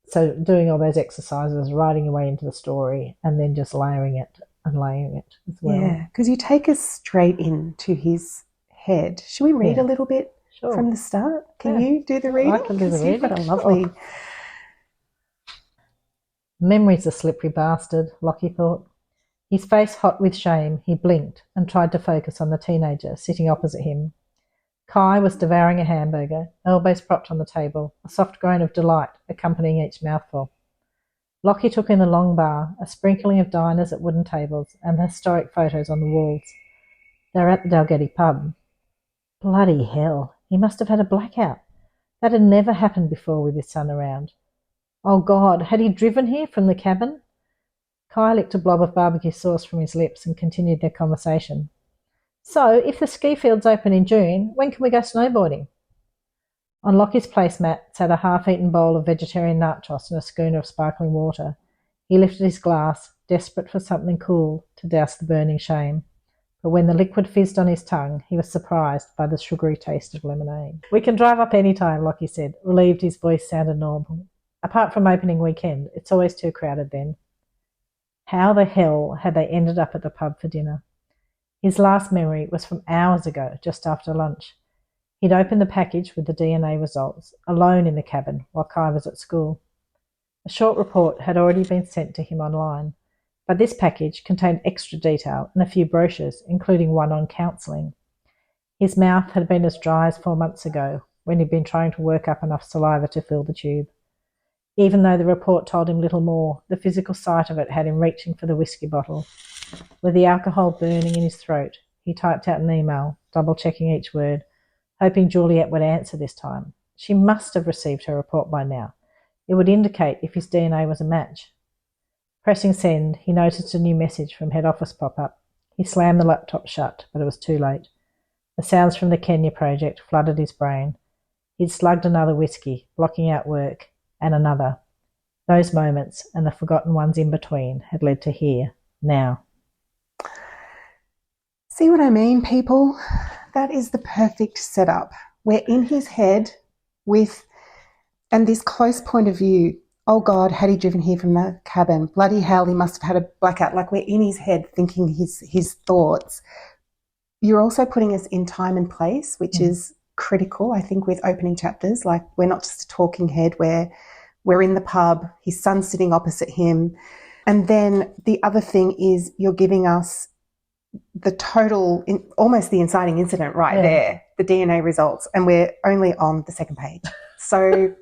So doing all those exercises, writing your way into the story, and then just layering it as well. Yeah, because you take us straight into his head. Should we read a little bit from the start? Can you do the reading? I can do the reading. You've got a lovely... Memory's a slippery bastard, Lockie thought. His face hot with shame, he blinked and tried to focus on the teenager sitting opposite him. Kai was devouring a hamburger, elbows propped on the table, a soft groan of delight accompanying each mouthful. Lockie took in the long bar, a sprinkling of diners at wooden tables, and the historic photos on the walls. They were at the Dalgety pub. Bloody hell, he must have had a blackout. That had never happened before with his son around. Oh God, had he driven here from the cabin? Kai licked a blob of barbecue sauce from his lips and continued their conversation. So, if the ski field's open in June, when can we go snowboarding? On Lockie's placemat sat a half-eaten bowl of vegetarian nachos and a schooner of sparkling water. He lifted his glass, desperate for something cool to douse the burning shame. But when the liquid fizzed on his tongue, he was surprised by the sugary taste of lemonade. "We can drive up any time," Lockie said, relieved his voice sounded normal. "Apart from opening weekend, it's always too crowded then." How the hell had they ended up at the pub for dinner? His last memory was from hours ago, just after lunch. He'd opened the package with the DNA results, alone in the cabin while Kai was at school. A short report had already been sent to him online, but this package contained extra detail and a few brochures, including one on counselling. His mouth had been as dry as 4 months ago, when he'd been trying to work up enough saliva to fill the tube. Even though the report told him little more, the physical sight of it had him reaching for the whiskey bottle. With the alcohol burning in his throat, he typed out an email, double-checking each word, hoping Juliet would answer this time. She must have received her report by now. It would indicate if his DNA was a match. Pressing send, he noticed a new message from head office pop up. He slammed the laptop shut, but it was too late. The sounds from the Kenya project flooded his brain. He'd slugged another whiskey, blocking out work, and another. Those moments, and the forgotten ones in between, had led to here, now. See what I mean, people? That is the perfect setup. We're in his head and this close point of view. Oh God, had he driven here from the cabin? Bloody hell, he must have had a blackout. Like, we're in his head thinking his thoughts. You're also putting us in time and place, which is critical, I think, with opening chapters. Like, we're not just a talking head where we're in the pub, his son's sitting opposite him. And then the other thing is you're giving us the total, almost the inciting incident there, the DNA results, and we're only on the second page. So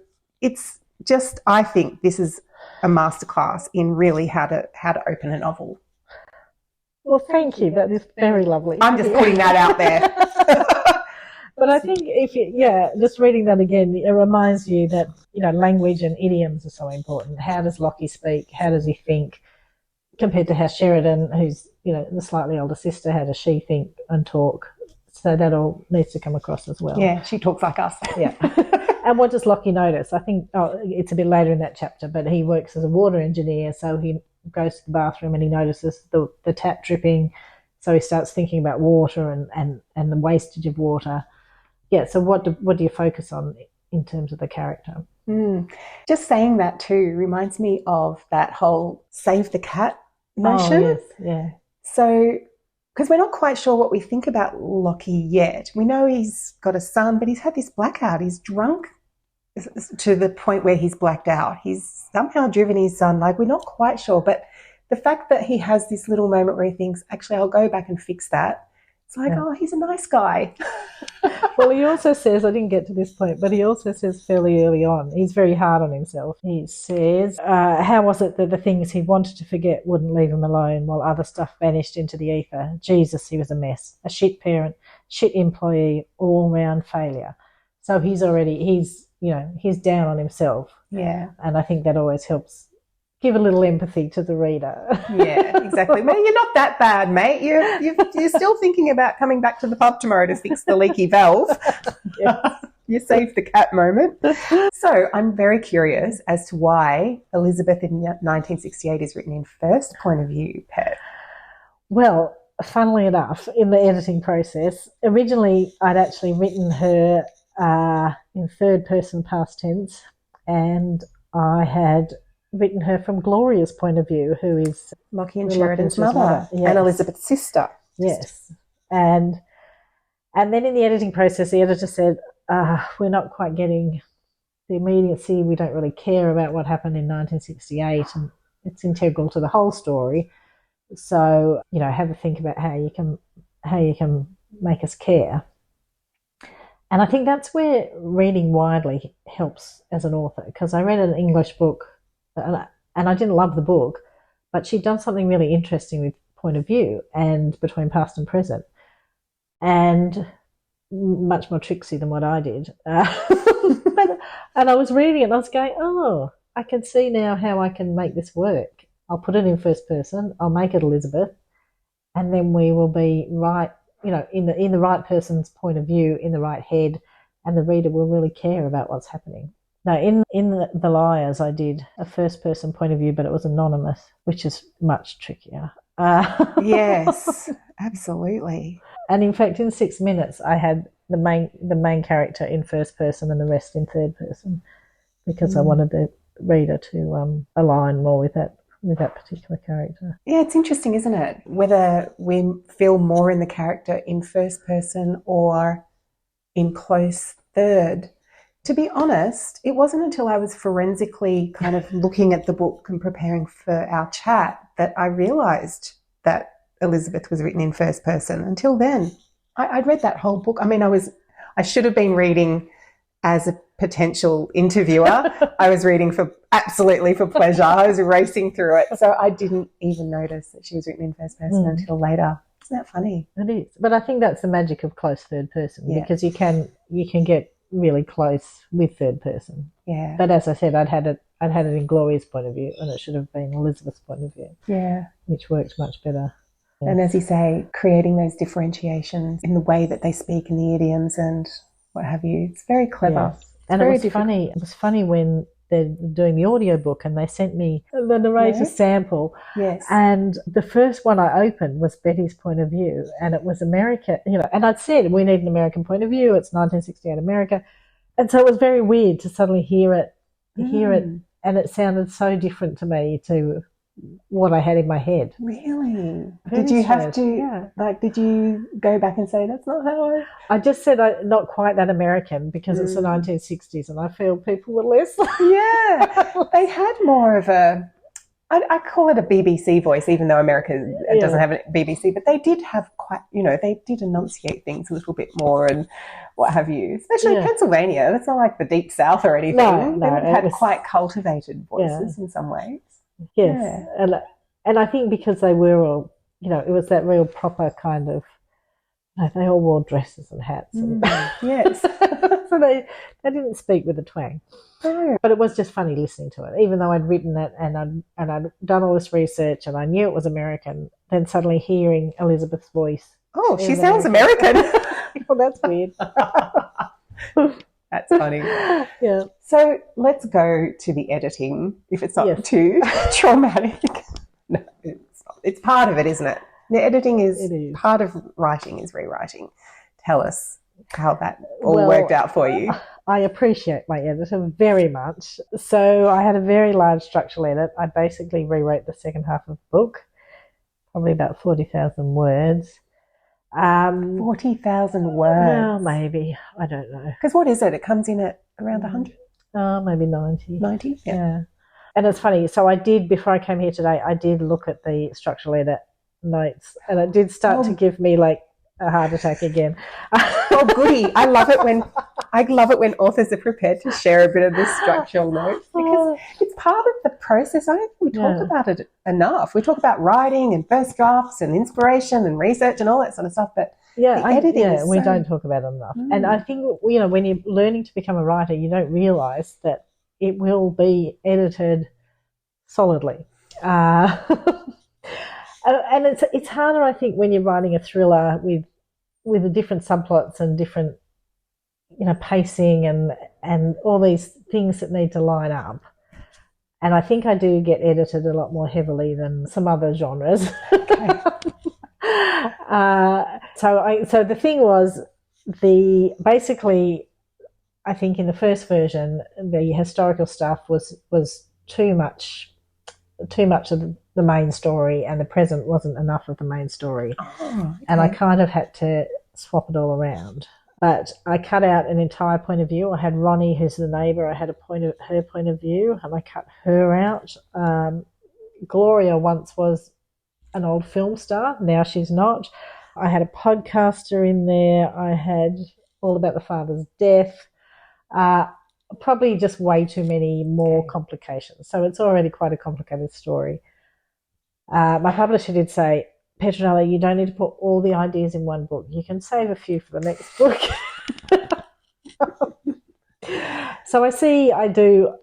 it's just, I think this is a masterclass in really how to open a novel. Well, thank you. That is very lovely. I'm just putting that out there. But I think just reading that again, it reminds you that, language and idioms are so important. How does Lockie speak? How does he think? Compared to how Sheridan, who's, the slightly older sister, how does she think and talk? So that all needs to come across as well. Yeah, she talks like us. Yeah. And what does Lockie notice? I think, it's a bit later in that chapter, but he works as a water engineer, so he goes to the bathroom and he notices the tap dripping, so he starts thinking about water and the wastage of water. Yeah, so what do you focus on in terms of the character? Just saying that too reminds me of that whole save the cat notion. Oh, yes, yeah. So, because we're not quite sure what we think about Lockie yet. We know he's got a son, but he's had this blackout. He's drunk to the point where he's blacked out. He's somehow driven his son. Like, we're not quite sure. But the fact that he has this little moment where he thinks, actually, I'll go back and fix that. It's like, oh, he's a nice guy. Well, he also says, I didn't get to this point, but he also says fairly early on, he's very hard on himself. He says, how was it that the things he wanted to forget wouldn't leave him alone while other stuff vanished into the ether? Jesus, he was a mess. A shit parent, shit employee, all-round failure. So he's down on himself. Yeah. And I think that always helps give a little empathy to the reader. Yeah, exactly. Mate, you're not that bad, mate. You're still thinking about coming back to the pub tomorrow to fix the leaky valve. Yes. You saved the cat moment. So I'm very curious as to why Elizabeth in 1968 is written in first point of view, Pet. Well, funnily enough, in the editing process, originally I'd actually written her in third person past tense, and I had written her from Gloria's point of view, who is Lockie and Sheridan's mother. Yes. And Elizabeth's sister. Yes. And then in the editing process, the editor said, we're not quite getting the immediacy. We don't really care about what happened in 1968, and it's integral to the whole story. So, have a think about how you can make us care. And I think that's where reading widely helps as an author, because I read an English book and I didn't love the book, but she'd done something really interesting with point of view and between past and present, and much more tricksy than what I did. And I was reading it and I was going, oh, I can see now how I can make this work. I'll put it in first person, I'll make it Elizabeth, and then we will be right, in the right person's point of view, in the right head, and the reader will really care about what's happening. Now, in the Liars, I did a first-person point of view, but it was anonymous, which is much trickier. Yes, absolutely. And in fact, in 6 minutes, I had the main character in first person and the rest in third person, because I wanted the reader to align more with that particular character. Yeah, it's interesting, isn't it? Whether we feel more in the character in first person or in close third. To be honest, it wasn't until I was forensically kind of looking at the book and preparing for our chat that I realised that Elizabeth was written in first person. Until then, I'd read that whole book. I mean, I should have been reading as a potential interviewer. I was reading absolutely for pleasure. I was racing through it. So I didn't even notice that she was written in first person until later. Isn't that funny? It is. But I think that's the magic of close third person, because you can get really close with third person. Yeah. But as I said, I'd had it in Gloria's point of view, and it should have been Elizabeth's point of view. Yeah. Which worked much better. Yeah. And as you say, creating those differentiations in the way that they speak and the idioms and what have you. It's very clever. Yes. And it was funny when they're doing the audiobook and they sent me the narrator sample. Yes. And the first one I opened was Betty's point of view, and it was America, and I'd said, we need an American point of view. It's 1968 America. And so it was very weird to suddenly hear it, and it sounded so different to me to what I had in my head. Really? Very did you have strange. to, did you go back and say, that's not how I just said not quite that American, because it's the 1960s and I feel people were less. Yeah. They had more of I call it a BBC voice, even though America doesn't have a BBC, but they did have quite, they did enunciate things a little bit more and what have you, especially Pennsylvania. That's not like the deep South or anything. No, they had quite cultivated voices in some ways. Yes, yeah. And I think because they were all, it was that real proper kind of, they all wore dresses and hats. And yes. So they didn't speak with a twang. Oh. But it was just funny listening to it, even though I'd written it and I'd done all this research and I knew it was American, then suddenly hearing Elizabeth's voice. Oh, she sounds American. Well, that's weird. That's funny. Yeah. So let's go to the editing, if it's not too traumatic. No, it's part of it, isn't it? The editing is part of writing is rewriting. Tell us how that all worked out for you. I appreciate my editor very much. So I had a very large structural edit. I basically rewrote the second half of the book, probably about 40,000 words. 40,000 words? Well, maybe. I don't know. Because what is it? It comes in at around 100? Maybe 90. 90? Yeah. And it's funny. So I did, before I came here today, I did look at the structural edit notes, and it did start to give me like a heart attack again. Oh, goody. I love it when authors are prepared to share a bit of the structural notes, because it's part of the process. I don't think we talk about it enough. We talk about writing and first drafts and inspiration and research and all that sort of stuff, but we don't talk about it enough. And I think, when you're learning to become a writer, you don't realise that it will be edited solidly. And it's harder, I think, when you're writing a thriller with the different subplots and different, pacing and all these things that need to line up. And I think I do get edited a lot more heavily than some other genres. Okay. So the thing was, basically, I think in the first version, the historical stuff was too much of the main story, and the present wasn't enough of the main story. Oh, okay. And I kind of had to swap it all around. But I cut out an entire point of view. I had Ronnie, who's the neighbour, I had her point of view, and I cut her out. Gloria once was an old film star. Now she's not. I had a podcaster in there. I had all about the father's death. Probably just way too many more complications. So it's already quite a complicated story. My publisher did say, Petronella, you don't need to put all the ideas in one book. You can save a few for the next book. So I do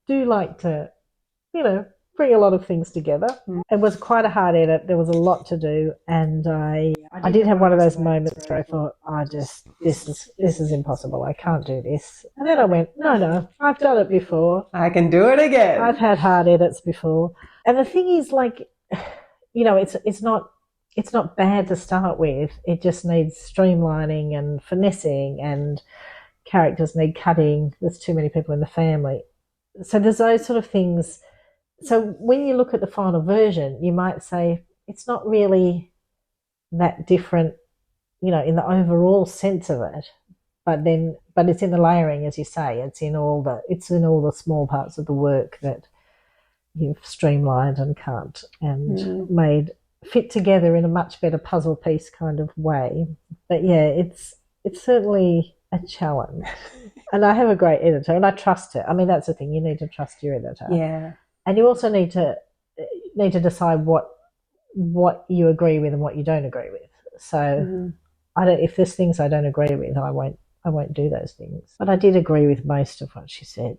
like to, bring a lot of things together. It was quite a hard edit. There was a lot to do, and I I did have one of those moments where I thought, this is impossible. I can't do this. And then I went, no, I've done it before. I can do it again. I've had hard edits before. And the thing is, like, it's not bad to start with. It just needs streamlining and finessing, and characters need cutting. There's too many people in the family. So there's those sort of things. So when you look at the final version, you might say it's not really that different, in the overall sense of it. But it's in the layering, as you say. It's in all the small parts of the work that you've streamlined and cut and made fit together in a much better puzzle piece kind of way. But yeah, it's certainly a challenge. And I have a great editor, and I trust her. I mean, that's the thing. You need to trust your editor. Yeah. And you also need to decide what you agree with and what you don't agree with. So if there's things I don't agree with, I won't do those things. But I did agree with most of what she said.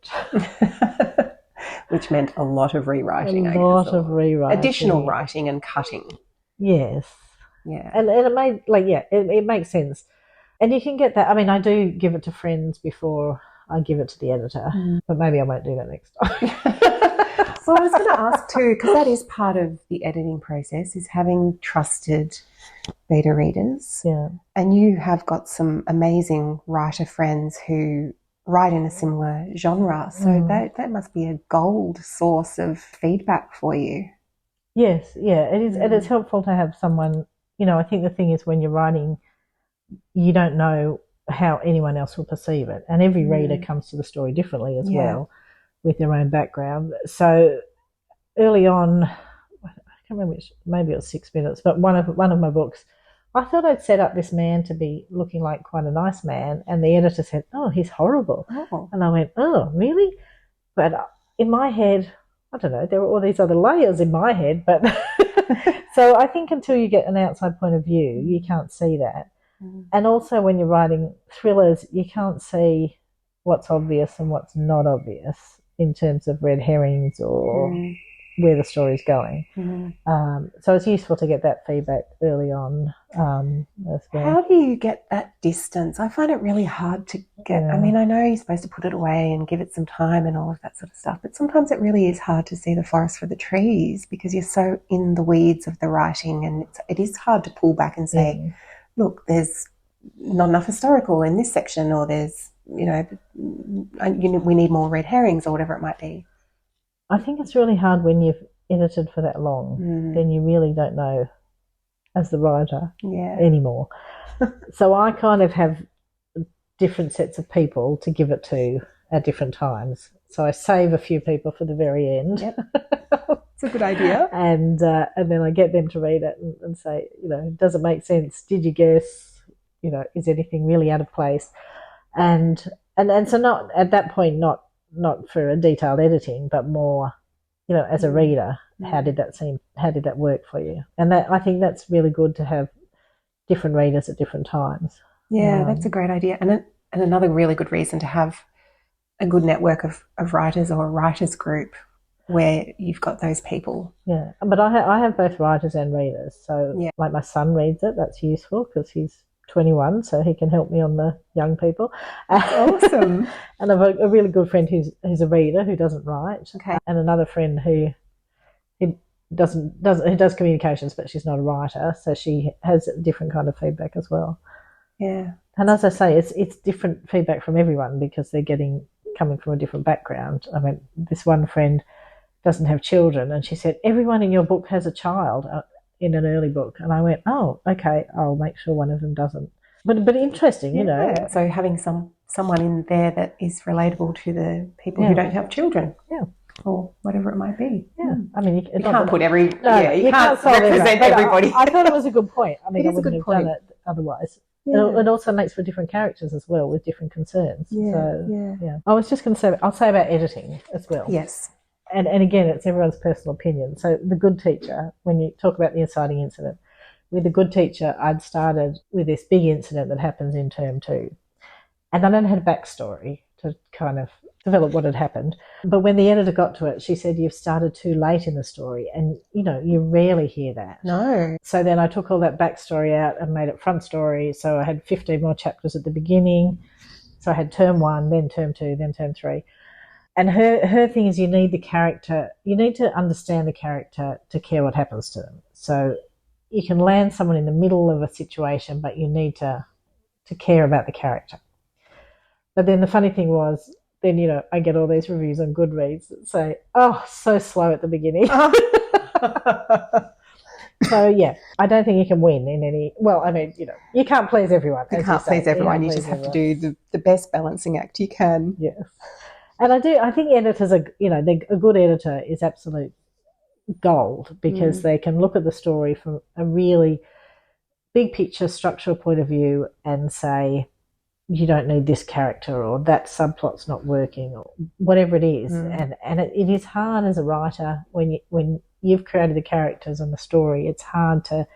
Which meant a lot of rewriting. Additional writing and cutting. Yes. Yeah. And it made, it makes sense. And you can get that. I mean, I do give it to friends before I give it to the editor, but maybe I won't do that next time. Well, I was going to ask too, because that is part of the editing process, is having trusted beta readers. Yeah. And you have got some amazing writer friends who write in a similar genre. So that must be a gold source of feedback for you. Yes, yeah, it is. It is helpful to have someone, I think the thing is when you're writing, you don't know how anyone else will perceive it. And every reader comes to the story differently as well, with their own background. So early on, I can't remember which, maybe it was 6 minutes, but one of my books, I thought I'd set up this man to be looking like quite a nice man, and the editor said, "Oh, he's horrible." Oh. And I went, "Oh, really?" But in my head, I don't know, there were all these other layers in my head, but so I think until you get an outside point of view, you can't see that. And also when you're writing thrillers, you can't see what's obvious and what's not obvious in terms of red herrings or where the story's going. So it's useful to get that feedback early on as well. How do you get that distance? I find it really hard to get. I mean, I know you're supposed to put it away and give it some time and all of that sort of stuff, but sometimes it really is hard to see the forest for the trees because you're so in the weeds of the writing, and it is hard to pull back and say, look, there's not enough historical in this section, or there's, we need more red herrings, or whatever it might be. I think it's really hard when you've edited for that long. Then you really don't know as the writer anymore. So I kind of have different sets of people to give it to at different times. So I save a few people for the very end. It's a good idea. And then I get them to read it and say, does it make sense? Did you guess? Is anything really out of place? And so not at that point, not for a detailed editing, but more, as a reader, how did that work for you? And that, I think that's really good to have different readers at different times. Yeah, that's a great idea. And another really good reason to have a good network of writers or a writers group where you've got those people. Yeah, but I have both writers and readers. So like my son reads it, that's useful because he's 21, so he can help me on the young people. Awesome. And I've a really good friend who's a reader who doesn't write. Okay. And another friend who does communications, but she's not a writer, so she has a different kind of feedback as well. Yeah. And as I say, it's different feedback from everyone because they're coming from a different background. I mean, this one friend doesn't have children, and she said, everyone in your book has a child in an early book. And I went, oh, okay, I'll make sure one of them doesn't. But interesting, So having someone in there that is relatable to the people who don't have children. Yeah. Or whatever it might be. Yeah. I mean, you can't put every... No, you can't represent everybody. I thought it was a good point. I mean, I wouldn't have done it otherwise. Yeah. It also makes for different characters as well with different concerns. Yeah. I was just going to say, I'll say about editing as well. Yes. And again, it's everyone's personal opinion. So The Good Teacher, when you talk about the inciting incident, with The Good Teacher, I'd started with this big incident that happens in term 2. And I then had a backstory to kind of develop what had happened. But when the editor got to it, she said, you've started too late in the story. And, you rarely hear that. No. So then I took all that backstory out and made it front story. So I had 15 more chapters at the beginning. So I had term 1, then term 2, then term 3. And her thing is you need to understand the character to care what happens to them. So you can land someone in the middle of a situation, but you need to care about the character. But then the funny thing was, then, I get all these reviews on Goodreads that say, oh, so slow at the beginning. So, yeah, I don't think you can win in any... Well, I mean, you can't please everyone. You can't please everyone. You just have to do the best balancing act you can. Yes. And I think editors are, a good editor is absolute gold because they can look at the story from a really big picture structural point of view and say, you don't need this character or that subplot's not working or whatever it is. And it is hard as a writer when you've created the characters and the story, it's hard to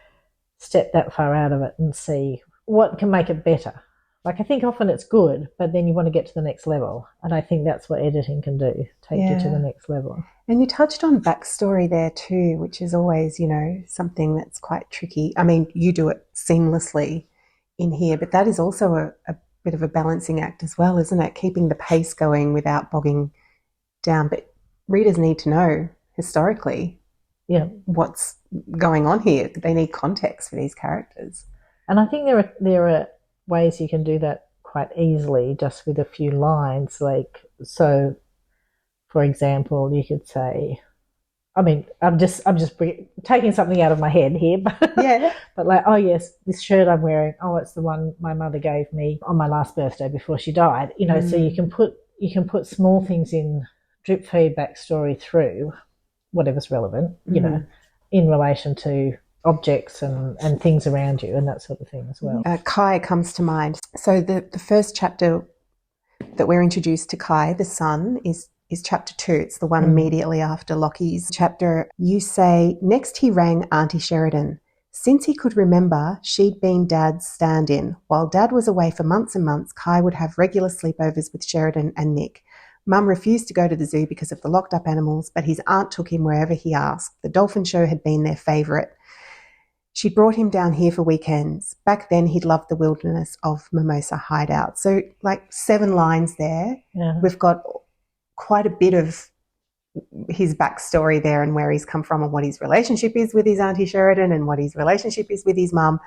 step that far out of it and see what can make it better. Like I think often it's good, but then you want to get to the next level. And I think that's what editing can do, take you to the next level. And you touched on backstory there too, which is always, something that's quite tricky. I mean, you do it seamlessly in here, but that is also a bit of a balancing act as well, isn't it? Keeping the pace going without bogging down. But readers need to know historically what's going on here. They need context for these characters. And I think there are ways you can do that quite easily just with a few lines. Like, so for example, you could say, I mean, I'm just taking something out of my head here, but but like, oh yes, this shirt I'm wearing, oh, it's the one my mother gave me on my last birthday before she died. So you can put small things in, drip feed backstory through whatever's relevant, in relation to objects and things around you and that sort of thing as well. Kai comes to mind. So the first chapter that we're introduced to Kai, the son, is chapter 2. It's the one immediately after Lockie's chapter. You say, next he rang Auntie Sheridan. Since he could remember, she'd been Dad's stand-in. While Dad was away for months and months, Kai would have regular sleepovers with Sheridan and Nick. Mum refused to go to the zoo because of the locked-up animals, but his aunt took him wherever he asked. The dolphin show had been their favourite. She brought him down here for weekends. Back then, he'd loved the wilderness of Mimosa Hideout. So, 7 lines there. Yeah. We've got quite a bit of his backstory there and where he's come from and what his relationship is with his Auntie Sheridan and what his relationship is with his mum.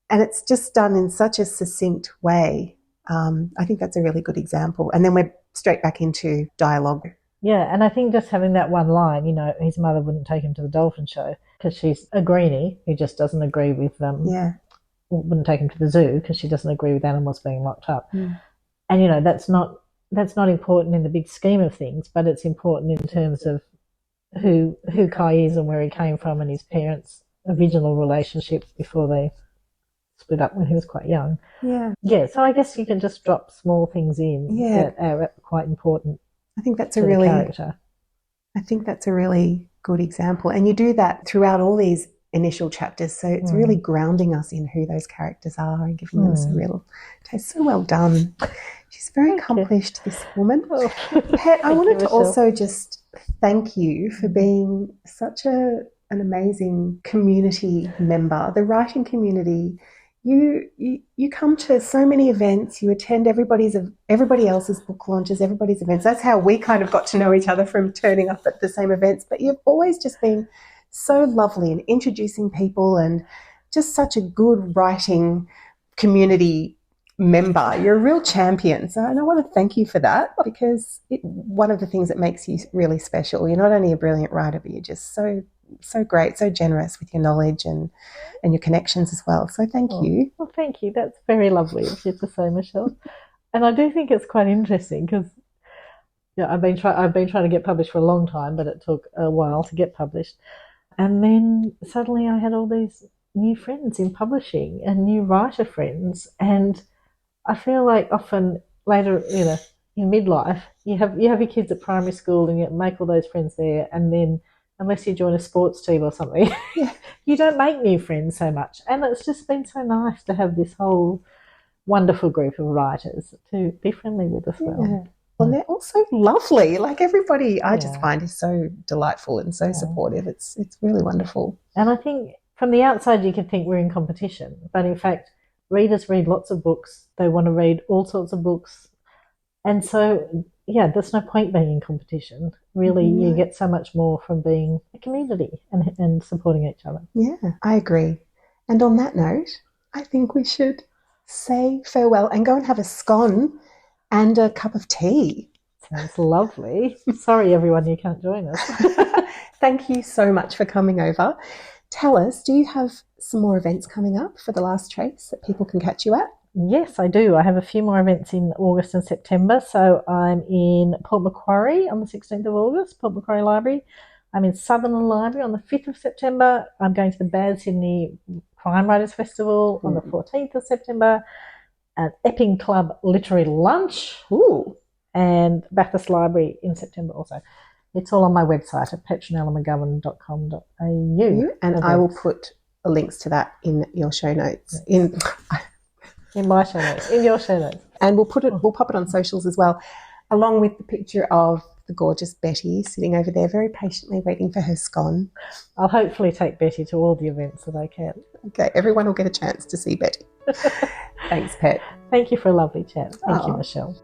And it's just done in such a succinct way. I think that's a really good example. And then we're straight back into dialogue. Yeah, and I think just having that one line, his mother wouldn't take him to the dolphin show because she's a greenie who just doesn't agree with them. Wouldn't take him to the zoo because she doesn't agree with animals being locked up. And, that's not important in the big scheme of things, but it's important in terms of who Kai is and where he came from and his parents' original relationship before they split up when he was quite young. Yeah, so I guess you can just drop small things in that are quite important. I think that's a really good example. And you do that throughout all these initial chapters. So it's really grounding us in who those characters are and giving them some real taste. So well done. She's very accomplished, this woman. Pet, I wanted to also just thank you for being such an amazing community member. The writing community, you come to so many events, you attend everybody else's book launches, everybody's events. That's how we kind of got to know each other, from turning up at the same events. But you've always just been so lovely in introducing people and just such a good writing community member. You're a real champion. So I want to thank you for that, because one of the things that makes you really special, you're not only a brilliant writer, but you're just so great, so generous with your knowledge and your connections as well. So thank you. Well, thank you. That's very lovely of you to say, Michelle. And I do think it's quite interesting because I've been trying to get published for a long time, but it took a while to get published. And then suddenly I had all these new friends in publishing and new writer friends, and I feel like often later, in midlife, you have your kids at primary school and you make all those friends there, and then unless you join a sports team or something, you don't make new friends so much. And it's just been so nice to have this whole wonderful group of writers to be friendly with as well. Yeah. Well, they're also lovely. Like everybody, I just find is so delightful and so supportive. It's really wonderful. And I think from the outside you could think we're in competition, but in fact, readers read lots of books. They want to read all sorts of books. And so, there's no point being in competition. Really, you get so much more from being a community and supporting each other. Yeah, I agree. And on that note, I think we should say farewell and go and have a scone and a cup of tea. Sounds lovely. Sorry, everyone, you can't join us. Thank you so much for coming over. Tell us, do you have some more events coming up for The Last Trace that people can catch you at? Yes, I do. I have a few more events in August and September. So I'm in Port Macquarie on the 16th of August, Port Macquarie Library. I'm in Sutherland Library on the 5th of September. I'm going to the Bad Sydney Crime Writers Festival on the 14th of September. At Epping Club Literary Lunch. And Bathurst Library in September also. It's all on my website at petronellamcgovern.com.au. And I will put the links to that in your show notes. In my show notes, in your show notes. And we'll pop it on socials as well, along with the picture of the gorgeous Betty sitting over there very patiently waiting for her scone. I'll hopefully take Betty to all the events that I can. Okay, everyone will get a chance to see Betty. Thanks, Pet. Thank you for a lovely chat. Thank you, Michelle.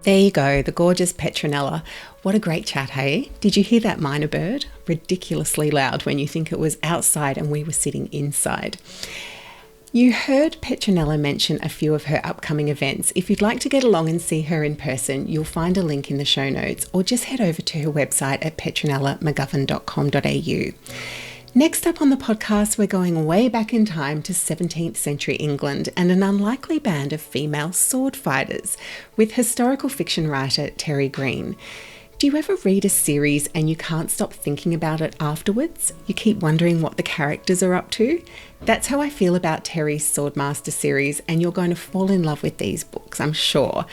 There you go, the gorgeous Petronella. What a great chat, hey? Did you hear that minor bird? Ridiculously loud when you think it was outside and we were sitting inside. You heard Petronella mention a few of her upcoming events. If you'd like to get along and see her in person, you'll find a link in the show notes or just head over to her website at petronellamcgovern.com.au. Next up on the podcast, we're going way back in time to 17th century England and an unlikely band of female sword fighters with historical fiction writer Terry Green. Do you ever read a series and you can't stop thinking about it afterwards? You keep wondering what the characters are up to? That's how I feel about Terry's Swordmaster series, and you're going to fall in love with these books, I'm sure.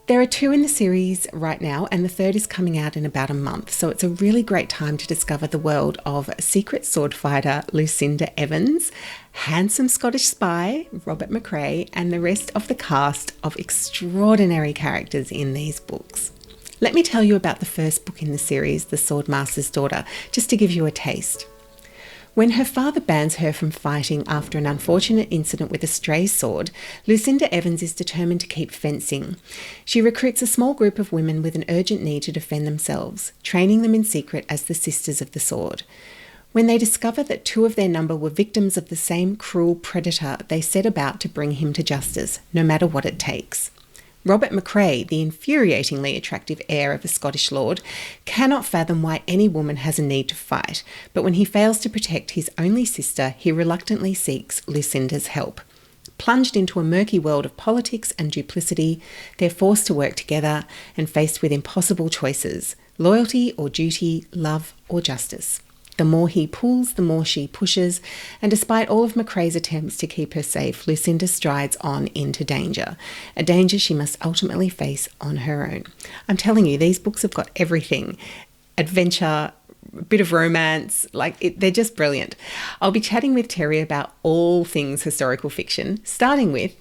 There are 2 in the series right now, and the 3rd is coming out in about a month, so it's a really great time to discover the world of secret sword fighter Lucinda Evans, handsome Scottish spy Robert McCrae, and the rest of the cast of extraordinary characters in these books. Let me tell you about the first book in the series, The Swordmaster's Daughter, just to give you a taste. When her father bans her from fighting after an unfortunate incident with a stray sword, Lucinda Evans is determined to keep fencing. She recruits a small group of women with an urgent need to defend themselves, training them in secret as the Sisters of the Sword. When they discover that 2 of their number were victims of the same cruel predator, they set about to bring him to justice, no matter what it takes. Robert McCrae, the infuriatingly attractive heir of a Scottish lord, cannot fathom why any woman has a need to fight, but when he fails to protect his only sister, he reluctantly seeks Lucinda's help. Plunged into a murky world of politics and duplicity, they're forced to work together and faced with impossible choices: loyalty or duty, love or justice. The more he pulls, the more she pushes, and despite all of McCrae's attempts to keep her safe, Lucinda strides on into danger, a danger she must ultimately face on her own. I'm telling you, these books have got everything. Adventure, a bit of romance, they're just brilliant. I'll be chatting with Terry about all things historical fiction, starting with,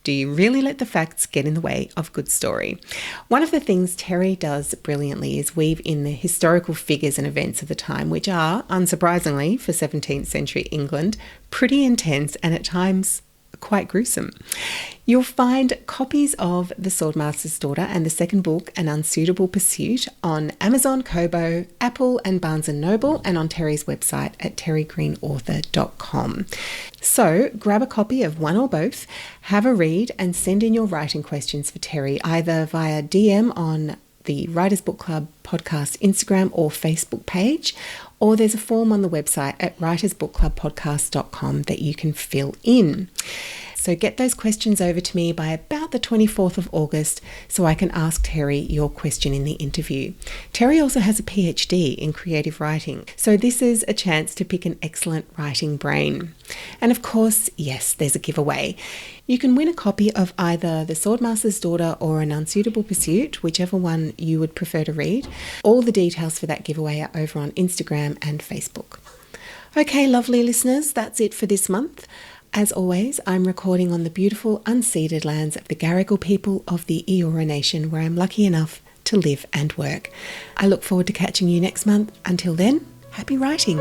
do you really let the facts get in the way of good story? One of the things Terry does brilliantly is weave in the historical figures and events of the time, which are, unsurprisingly for 17th century England, pretty intense and at times quite gruesome. You'll find copies of The Swordmaster's Daughter and the second book, An Unsuitable Pursuit, on Amazon, Kobo, Apple and Barnes & Noble, and on Terry's website at terrygreenauthor.com. So grab a copy of one or both, have a read and send in your writing questions for Terry either via DM on the Writers Book Club podcast Instagram or Facebook page, or there's a form on the website at writersbookclubpodcast.com that you can fill in. So get those questions over to me by about the 24th of August so I can ask Terry your question in the interview. Terry also has a PhD in creative writing, so this is a chance to pick an excellent writing brain. And of course, yes, there's a giveaway. You can win a copy of either The Swordmaster's Daughter or An Unsuitable Pursuit, whichever one you would prefer to read. All the details for that giveaway are over on Instagram and Facebook. Okay, lovely listeners, that's it for this month. As always, I'm recording on the beautiful unceded lands of the Gadigal people of the Eora Nation, where I'm lucky enough to live and work. I look forward to catching you next month. Until then, happy writing.